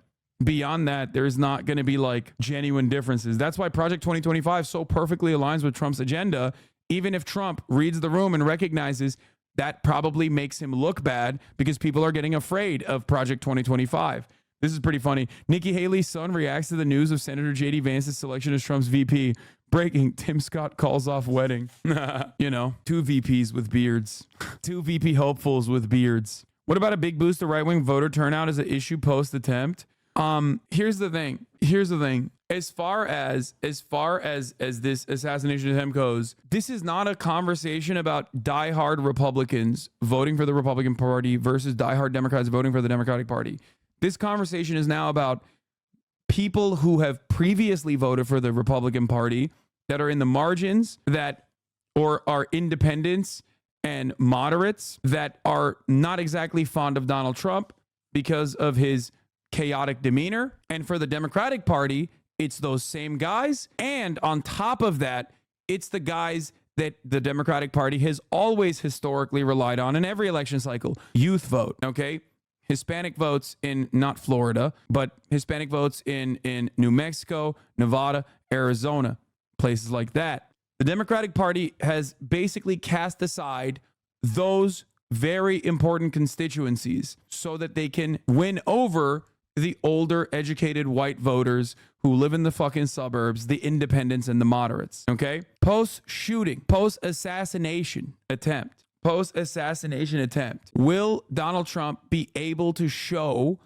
beyond that, there's not going to be like genuine differences. That's why Project 2025 so perfectly aligns with Trump's agenda. Even if Trump reads the room and recognizes that probably makes him look bad because people are getting afraid of Project 2025. This is pretty funny. Nikki Haley's son reacts to the news of Senator J.D. Vance's selection as Trump's VP. Breaking, Tim Scott calls off wedding. You know, 2 VPs with beards. 2 VP hopefuls with beards. What about a big boost to right-wing voter turnout as an issue post-attempt? Here's the thing. As far as this assassination attempt goes, this is not a conversation about diehard Republicans voting for the Republican Party versus diehard Democrats voting for the Democratic Party. This conversation is now about people who have previously voted for the Republican Party that are in the margins, that or are independents and moderates that are not exactly fond of Donald Trump because of his chaotic demeanor. And for the Democratic Party, it's those same guys. And on top of that, it's the guys that the Democratic Party has always historically relied on in every election cycle. Youth vote, okay? Hispanic votes in, not Florida, but Hispanic votes in New Mexico, Nevada, Arizona, places like that. The Democratic Party has basically cast aside those very important constituencies so that they can win over the older, educated white voters who live in the fucking suburbs, the independents and the moderates, okay? Post-shooting, post-assassination attempt, will Donald Trump be able to show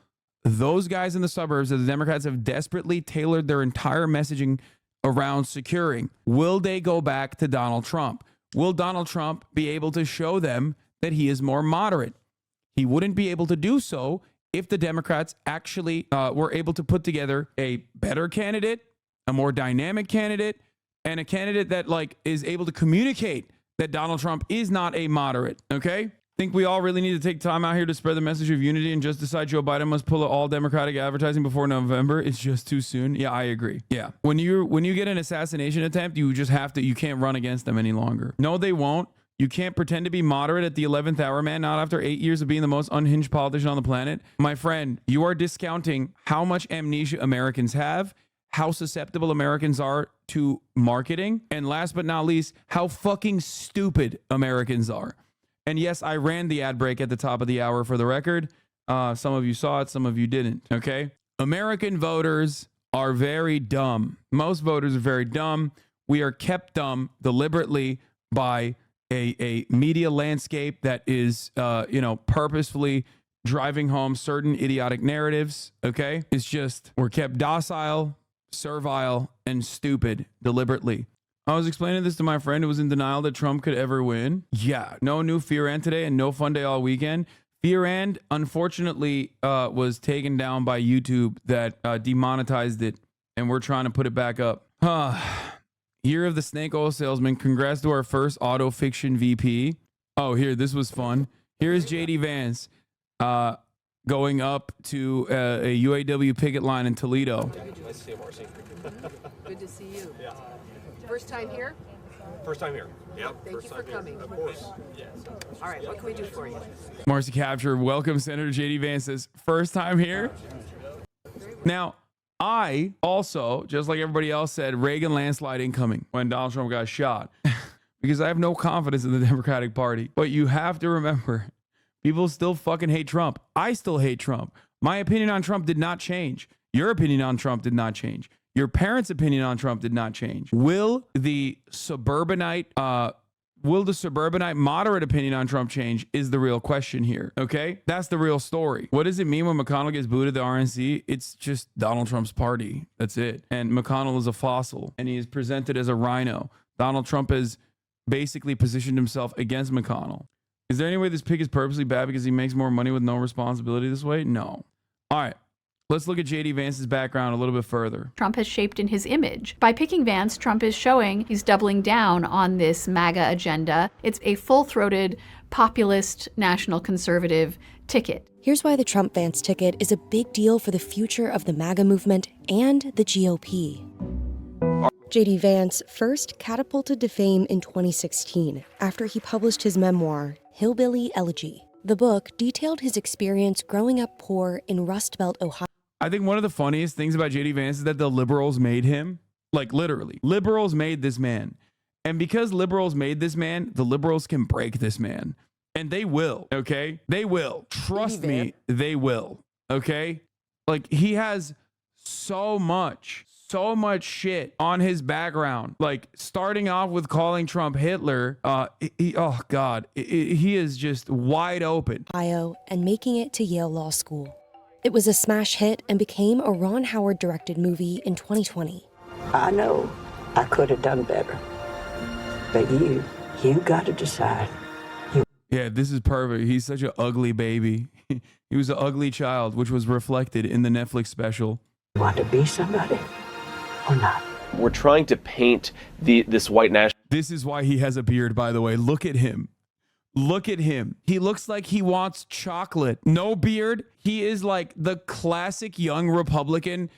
those guys in the suburbs that the Democrats have desperately tailored their entire messaging around securing? Will they go back to Donald Trump? Will Donald Trump be able to show them that he is more moderate? He wouldn't be able to do so if the Democrats actually were able to put together a better candidate, a more dynamic candidate, and a candidate that like is able to communicate that Donald Trump is not a moderate, okay? Think we all really need to take time out here to spread the message of unity and just decide Joe Biden must pull all Democratic advertising before November? It's just too soon. Yeah, I agree. Yeah. When you get an assassination attempt, you just have to, you can't run against them any longer. No, they won't. You can't pretend to be moderate at the 11th hour, man, not after 8 years of being the most unhinged politician on the planet. My friend, you are discounting how much amnesia Americans have, how susceptible Americans are to marketing, and last but not least, how fucking stupid Americans are. And yes, I ran the ad break at the top of the hour for the record. Some of you saw it, some of you didn't, okay? American voters are very dumb. Most voters are very dumb. We are kept dumb deliberately by a media landscape that is, purposefully driving home certain idiotic narratives, okay? It's just we're kept docile, servile, and stupid deliberately. I was explaining this to my friend who was in denial that Trump could ever win. Yeah, no new Fear And today and no fun day all weekend. Fear And, unfortunately, was taken down by YouTube that demonetized it, and we're trying to put it back up. Year of the Snake Oil Salesman. Congrats to our first auto fiction VP. Oh, here, this was fun. Here's JD Vance going up to a UAW picket line in Toledo. Nice to see you, Marcy. Good to see you. Yeah. First time here? First time here. Yep. Thank you for coming. Of course. Yes. All right, what can we do for you? Marcy Capture, welcome Senator JD Vance says, first time here. Now, I also, just like everybody else said, Reagan landslide incoming when Donald Trump got shot because I have no confidence in the Democratic Party. But you have to remember, people still fucking hate Trump. I still hate Trump. My opinion on Trump did not change. Your opinion on Trump did not change. Your parents' opinion on Trump did not change. Will the suburbanite moderate opinion on Trump change is the real question here, okay? That's the real story. What does it mean when McConnell gets booted the RNC? It's just Donald Trump's party. That's it. And McConnell is a fossil, and he is presented as a rhino. Donald Trump has basically positioned himself against McConnell. Is there any way this pick is purposely bad because he makes more money with no responsibility this way? No. All right. Let's look at JD Vance's background a little bit further. Trump has shaped in his image. By picking Vance, Trump is showing he's doubling down on this MAGA agenda. It's a full-throated, populist, national conservative ticket. Here's why the Trump-Vance ticket is a big deal for the future of the MAGA movement and the GOP. JD Vance first catapulted to fame in 2016 after he published his memoir, Hillbilly Elegy. The book detailed his experience growing up poor in Rust Belt, Ohio. I think one of the funniest things about JD Vance is that the liberals made him. Like, literally. Liberals made this man. And because liberals made this man, the liberals can break this man. And they will, okay? They will. Trust me, they will, okay? Like, he has so much shit on his background. Like, starting off with calling Trump Hitler, oh, God. He is just wide open. Ohio, and making it to Yale Law School. It was a smash hit and became a Ron Howard-directed movie in 2020. I know I could have done better, but you got to decide. Yeah, this is perfect. He's such an ugly baby. He was an ugly child, which was reflected in the Netflix special. You want to be somebody or not? We're trying to paint this white national. This is why he has a beard, by the way. Look at him. Look at him. He looks like he wants chocolate. No beard. He is like the classic young Republican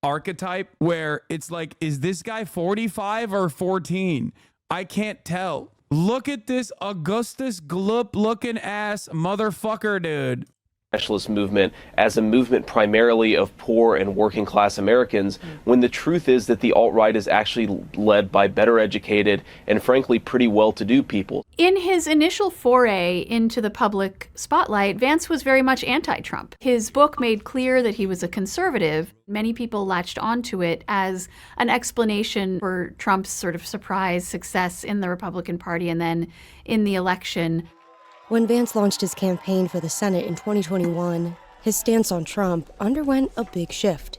archetype where it's like, is this guy 45 or 14? I can't tell. Look at this Augustus Gloop looking ass motherfucker, dude. Nationalist movement as a movement primarily of poor and working class Americans, when the truth is that the alt-right is actually led by better educated and frankly pretty well-to-do people. In his initial foray into the public spotlight, Vance was very much anti-Trump. His book made clear that he was a conservative. Many people latched onto it as an explanation for Trump's sort of surprise success in the Republican Party and then in the election. When Vance launched his campaign for the Senate in 2021, his stance on Trump underwent a big shift.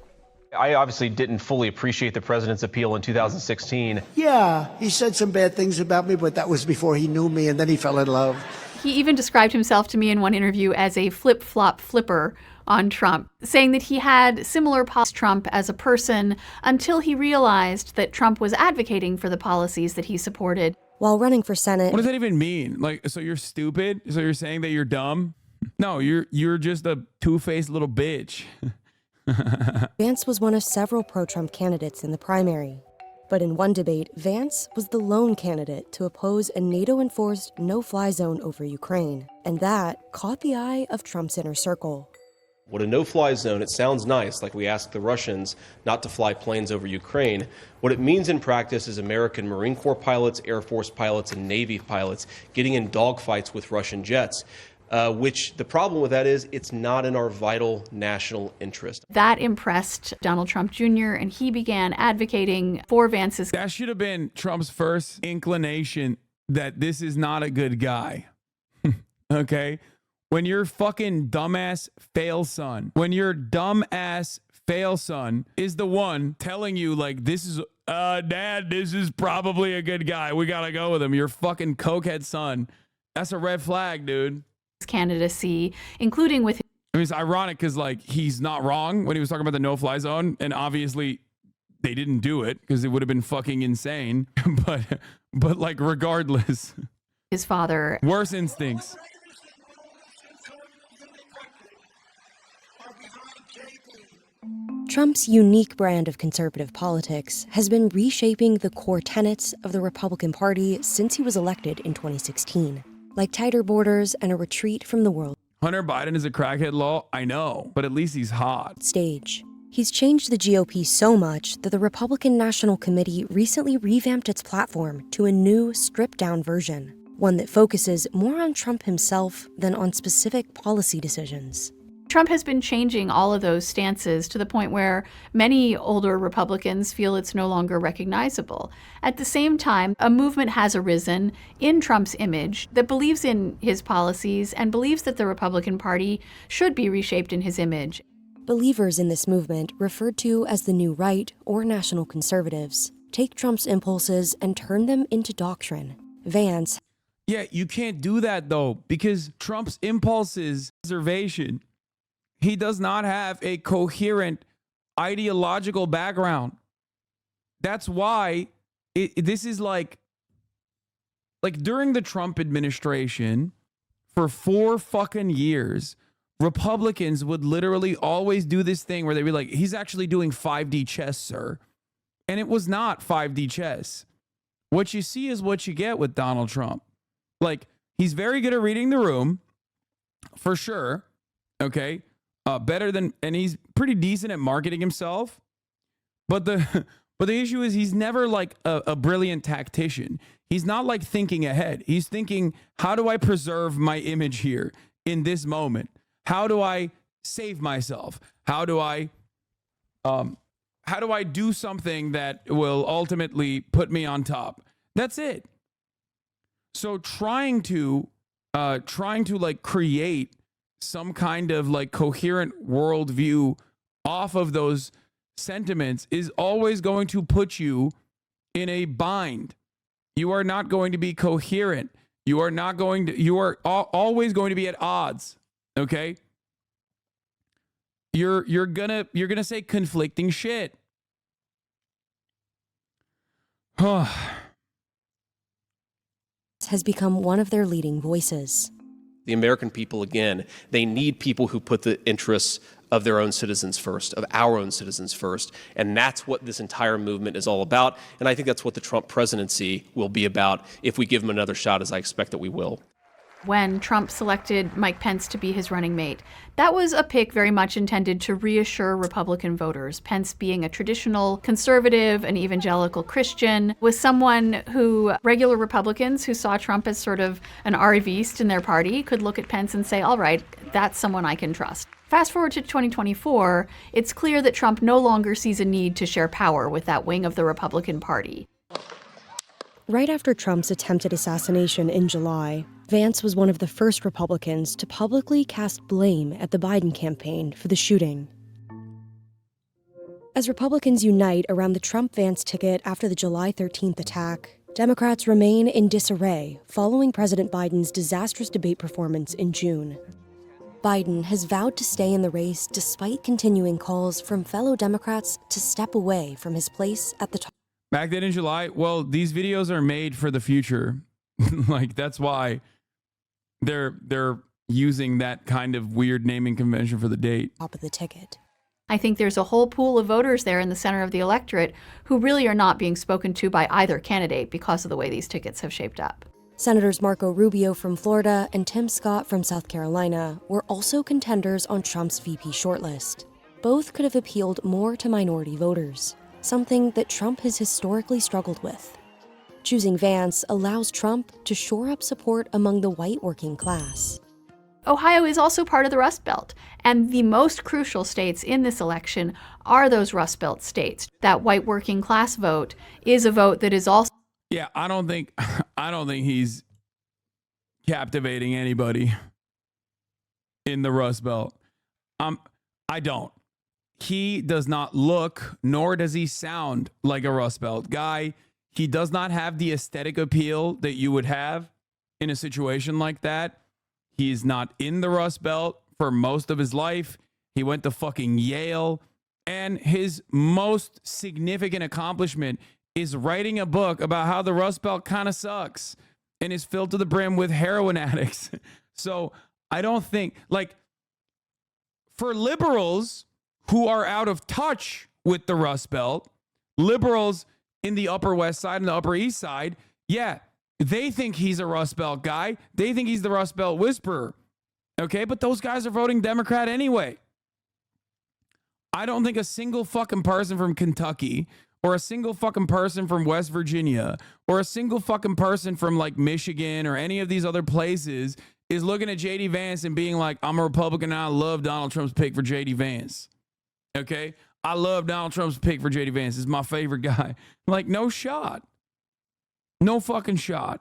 I obviously didn't fully appreciate the president's appeal in 2016. Yeah, he said some bad things about me, but that was before he knew me, and then he fell in love. He even described himself to me in one interview as a flip-flop flipper on Trump, saying that he had similar policies to Trump as a person until he realized that Trump was advocating for the policies that he supported. While running for Senate. What does that even mean? Like, so you're stupid? So you're saying that you're dumb? No, you're just a two-faced little bitch. Vance was one of several pro-Trump candidates in the primary. But in one debate, Vance was the lone candidate to oppose a NATO-enforced no-fly zone over Ukraine. And that caught the eye of Trump's inner circle. What a no-fly zone, it sounds nice, like we asked the Russians not to fly planes over Ukraine. What it means in practice is American Marine Corps pilots, Air Force pilots, and Navy pilots getting in dogfights with Russian jets, which the problem with that is it's not in our vital national interest. That impressed Donald Trump Jr., and he began advocating for Vance's. That should have been Trump's first inclination that this is not a good guy. Okay? When your fucking dumbass fail son, when your dumbass fail son is the one telling you like, this is, dad, this is probably a good guy. We got to go with him. Your fucking cokehead son. That's a red flag, dude. Candidacy, including with. I mean, it's ironic because like he's not wrong when he was talking about the no-fly zone, and obviously they didn't do it because it would have been fucking insane. but like regardless, his father. Worse instincts. Trump's unique brand of conservative politics has been reshaping the core tenets of the Republican Party since he was elected in 2016, like tighter borders and a retreat from the world. Hunter Biden is a crackhead law, I know, but at least he's hot. Stage. He's changed the GOP so much that the Republican National Committee recently revamped its platform to a new, stripped-down version, one that focuses more on Trump himself than on specific policy decisions. Trump has been changing all of those stances to the point where many older Republicans feel it's no longer recognizable. At the same time, a movement has arisen in Trump's image that believes in his policies and believes that the Republican Party should be reshaped in his image. Believers in this movement, referred to as the New Right or National Conservatives, take Trump's impulses and turn them into doctrine. Vance. Yeah, you can't do that though, because Trump's impulses, reservation. He does not have a coherent ideological background. That's why this is like during the Trump administration for 4 fucking years, Republicans would literally always do this thing where they'd be like, he's actually doing 5D chess, sir. And it was not 5D chess. What you see is what you get with Donald Trump. Like, he's very good at reading the room, for sure. Okay. Better than, and he's pretty decent at marketing himself. But the issue is he's never like a brilliant tactician. He's not like thinking ahead. He's thinking, how do I preserve my image here in this moment? How do I save myself? How do I do something that will ultimately put me on top? That's it. So trying to like create some kind of like coherent worldview off of those sentiments is always going to put you in a bind. You are not going to be coherent. You are always going to be at odds. Okay? You're gonna say conflicting shit. Has become one of their leading voices. The American people, again, they need people who put the interests of their own citizens first, of our own citizens first. And that's what this entire movement is all about. And I think that's what the Trump presidency will be about if we give him another shot, as I expect that we will. When Trump selected Mike Pence to be his running mate, that was a pick very much intended to reassure Republican voters. Pence, being a traditional conservative, an evangelical Christian, was someone who regular Republicans who saw Trump as sort of an arriviste in their party could look at Pence and say, all right, that's someone I can trust. Fast forward to 2024, it's clear that Trump no longer sees a need to share power with that wing of the Republican Party. Right after Trump's attempted assassination in July, Vance was one of the first Republicans to publicly cast blame at the Biden campaign for the shooting. As Republicans unite around the Trump-Vance ticket after the July 13th attack, Democrats remain in disarray following President Biden's disastrous debate performance in June. Biden has vowed to stay in the race despite continuing calls from fellow Democrats to step away from his place at the top. Back then in July, well, these videos are made for the future. Like, that's why they're using that kind of weird naming convention for the date. Top of the ticket. I think there's a whole pool of voters there in the center of the electorate who really are not being spoken to by either candidate because of the way these tickets have shaped up. Senators Marco Rubio from Florida and Tim Scott from South Carolina were also contenders on Trump's VP shortlist. Both could have appealed more to minority voters, something that Trump has historically struggled with. Choosing Vance allows Trump to shore up support among the white working class. Ohio is also part of the Rust Belt, and the most crucial states in this election are those Rust Belt states. That white working class vote is a vote that is also... Yeah, I don't think he's captivating anybody. in the Rust Belt. I don't. He does not look, nor does he sound like a Rust Belt guy. He does not have the aesthetic appeal that you would have in a situation like that. He's not in the Rust Belt for most of his life. He went to fucking Yale. And his most significant accomplishment is writing a book about how the Rust Belt kind of sucks and is filled to the brim with heroin addicts. So I don't think, like, for liberals who are out of touch with the Rust Belt, liberals in the Upper West Side and the Upper East Side, yeah, they think he's a Rust Belt guy. They think he's the Rust Belt whisperer. Okay, but those guys are voting Democrat anyway. I don't think a single fucking person from Kentucky or a single fucking person from West Virginia or a single fucking person from like Michigan or any of these other places is looking at JD Vance and being like, I'm a Republican and I love Donald Trump's pick for JD Vance. Okay? I love Donald Trump's pick for JD Vance. He's my favorite guy. Like, no shot. No fucking shot.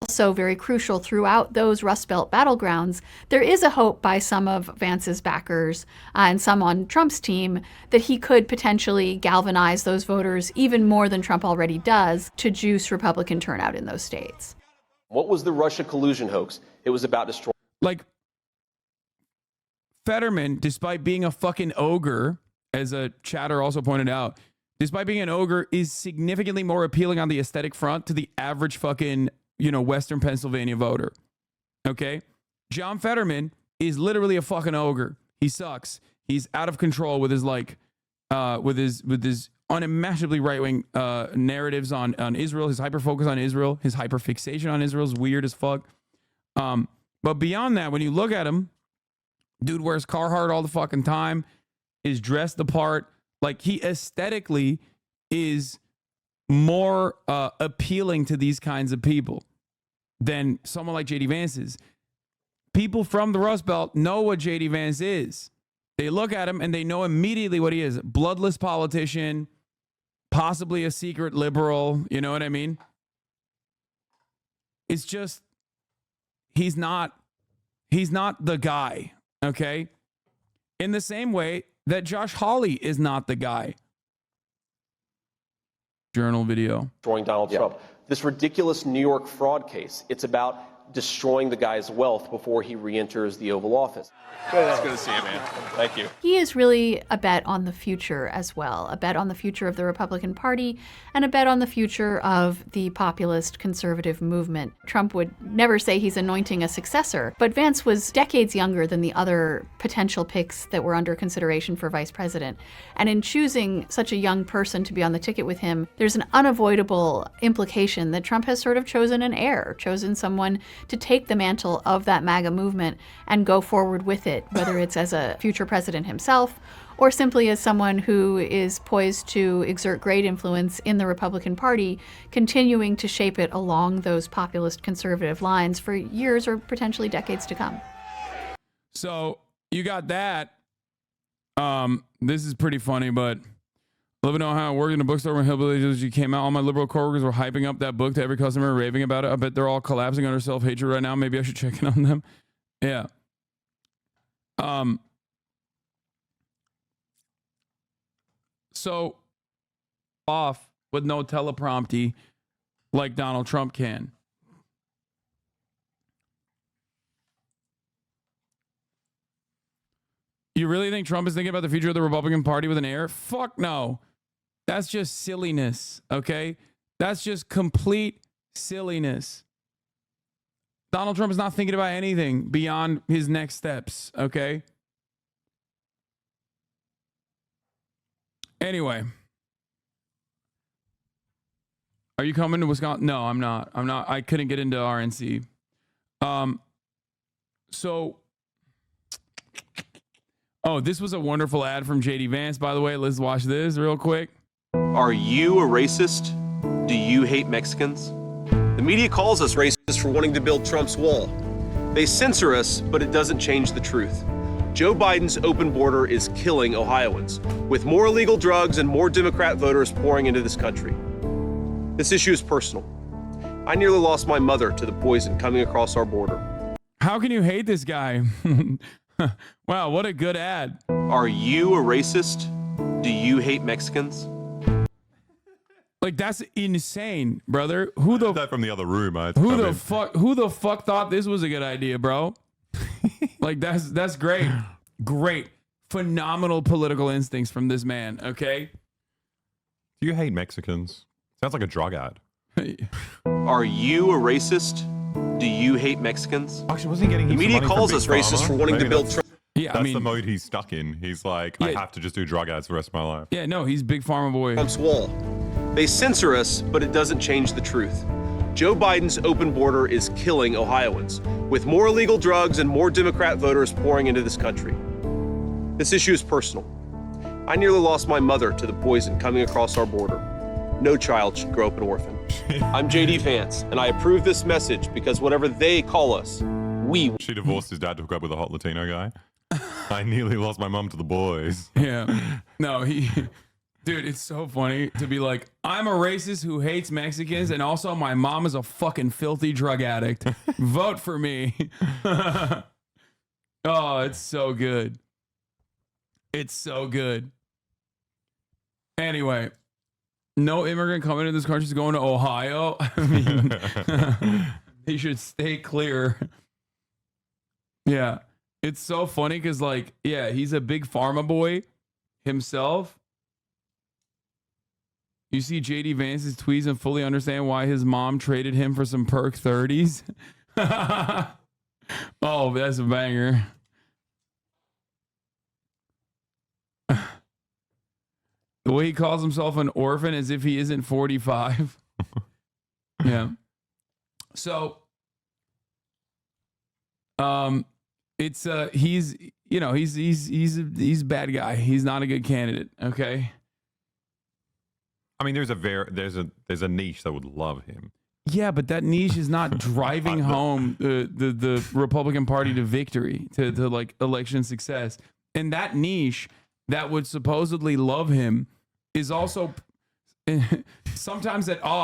Also very crucial throughout those Rust Belt battlegrounds, there is a hope by some of Vance's backers and some on Trump's team that he could potentially galvanize those voters even more than Trump already does to juice Republican turnout in those states. What was the Russia collusion hoax? It was about destroying. Like, Fetterman, despite being a fucking ogre, as a chatter also pointed out, despite being an ogre, is significantly more appealing on the aesthetic front to the average fucking, Western Pennsylvania voter. Okay? John Fetterman is literally a fucking ogre. He sucks. He's out of control with his with his unimaginably right-wing narratives on Israel, his hyper-focus on Israel, his hyper-fixation on Israel is weird as fuck. But beyond that, when you look at him, dude wears Carhartt all the fucking time, is dressed the part. Like, he aesthetically is more appealing to these kinds of people than someone like JD Vance is. People from the Rust Belt know what JD Vance is. They look at him and they know immediately what he is. Bloodless politician, possibly a secret liberal, you know what I mean? It's just, he's not the guy, okay? In the same way that Josh Hawley is not the guy. Journal video. Destroying Donald Trump. This ridiculous New York fraud case, it's about destroying the guy's wealth before he re-enters the Oval Office. It's good to see you, man. Thank you. He is really a bet on the future as well, a bet on the future of the Republican Party and a bet on the future of the populist conservative movement. Trump would never say he's anointing a successor, but Vance was decades younger than the other potential picks that were under consideration for vice president. And in choosing such a young person to be on the ticket with him, there's an unavoidable implication that Trump has sort of chosen an heir, chosen someone to take the mantle of that MAGA movement and go forward with it, whether it's as a future president himself or simply as someone who is poised to exert great influence in the Republican Party, continuing to shape it along those populist conservative lines for years or potentially decades to come. So you got that. This is pretty funny, but let me know how it worked in a bookstore when Hillbilly G came out. All my liberal coworkers were hyping up that book to every customer, raving about it. I bet they're all collapsing under self-hatred right now. Maybe I should check in on them. Yeah. So off with no teleprompty like Donald Trump can. You really think Trump is thinking about the future of the Republican Party with an heir? Fuck no. That's just silliness, okay? That's just complete silliness. Donald Trump is not thinking about anything beyond his next steps, okay? Anyway. Are you coming to Wisconsin? No, I'm not. I couldn't get into RNC. Oh, this was a wonderful ad from JD Vance, by the way. Let's watch this real quick. Are you a racist? Do you hate Mexicans? The media calls us racist for wanting to build Trump's wall. They censor us, but it doesn't change the truth. Joe Biden's open border is killing Ohioans, with more illegal drugs and more Democrat voters pouring into this country. This issue is personal. I nearly lost my mother to the poison coming across our border. How can you hate this guy? Wow, what a good ad. Are you a racist? Do you hate Mexicans? Like, that's insane, brother. Who the that from the other room? who the fuck thought this was a good idea, bro? Like, that's great. Great. Phenomenal political instincts from this man, okay? Do you hate Mexicans? Sounds like a drug ad. Are you a racist? Do you hate Mexicans? Actually, wasn't he getting the media calls us racist for wanting to build Trump? Yeah, that's the mode he's stuck in. He's like, I have to just do drug ads for the rest of my life. Yeah, no, he's big pharma boy. Trump's wall. They censor us, but it doesn't change the truth. Joe Biden's open border is killing Ohioans, with more illegal drugs and more Democrat voters pouring into this country. This issue is personal. I nearly lost my mother to the poison coming across our border. No child should grow up an orphan. I'm JD Vance, and I approve this message because whatever they call us, we... She divorced his dad to hook up with a hot Latino guy. I nearly lost my mom to the boys. Yeah. No, dude, it's so funny to be like, I'm a racist who hates Mexicans, and also my mom is a fucking filthy drug addict. Vote for me. Oh, it's so good. It's so good. Anyway, no immigrant coming into this country is going to Ohio. I mean, they should stay clear. Yeah. It's so funny because, like, yeah, he's a big pharma boy himself. You see JD Vance's tweets and fully understand why his mom traded him for some Perk 30s. Oh, that's a banger. The way he calls himself an orphan as if he isn't 45. Yeah. So, it's he's a bad guy. He's not a good candidate. Okay. I mean, there's a niche that would love him. Yeah, but that niche is not driving home the Republican Party to victory, to like election success. And that niche that would supposedly love him is also sometimes at odds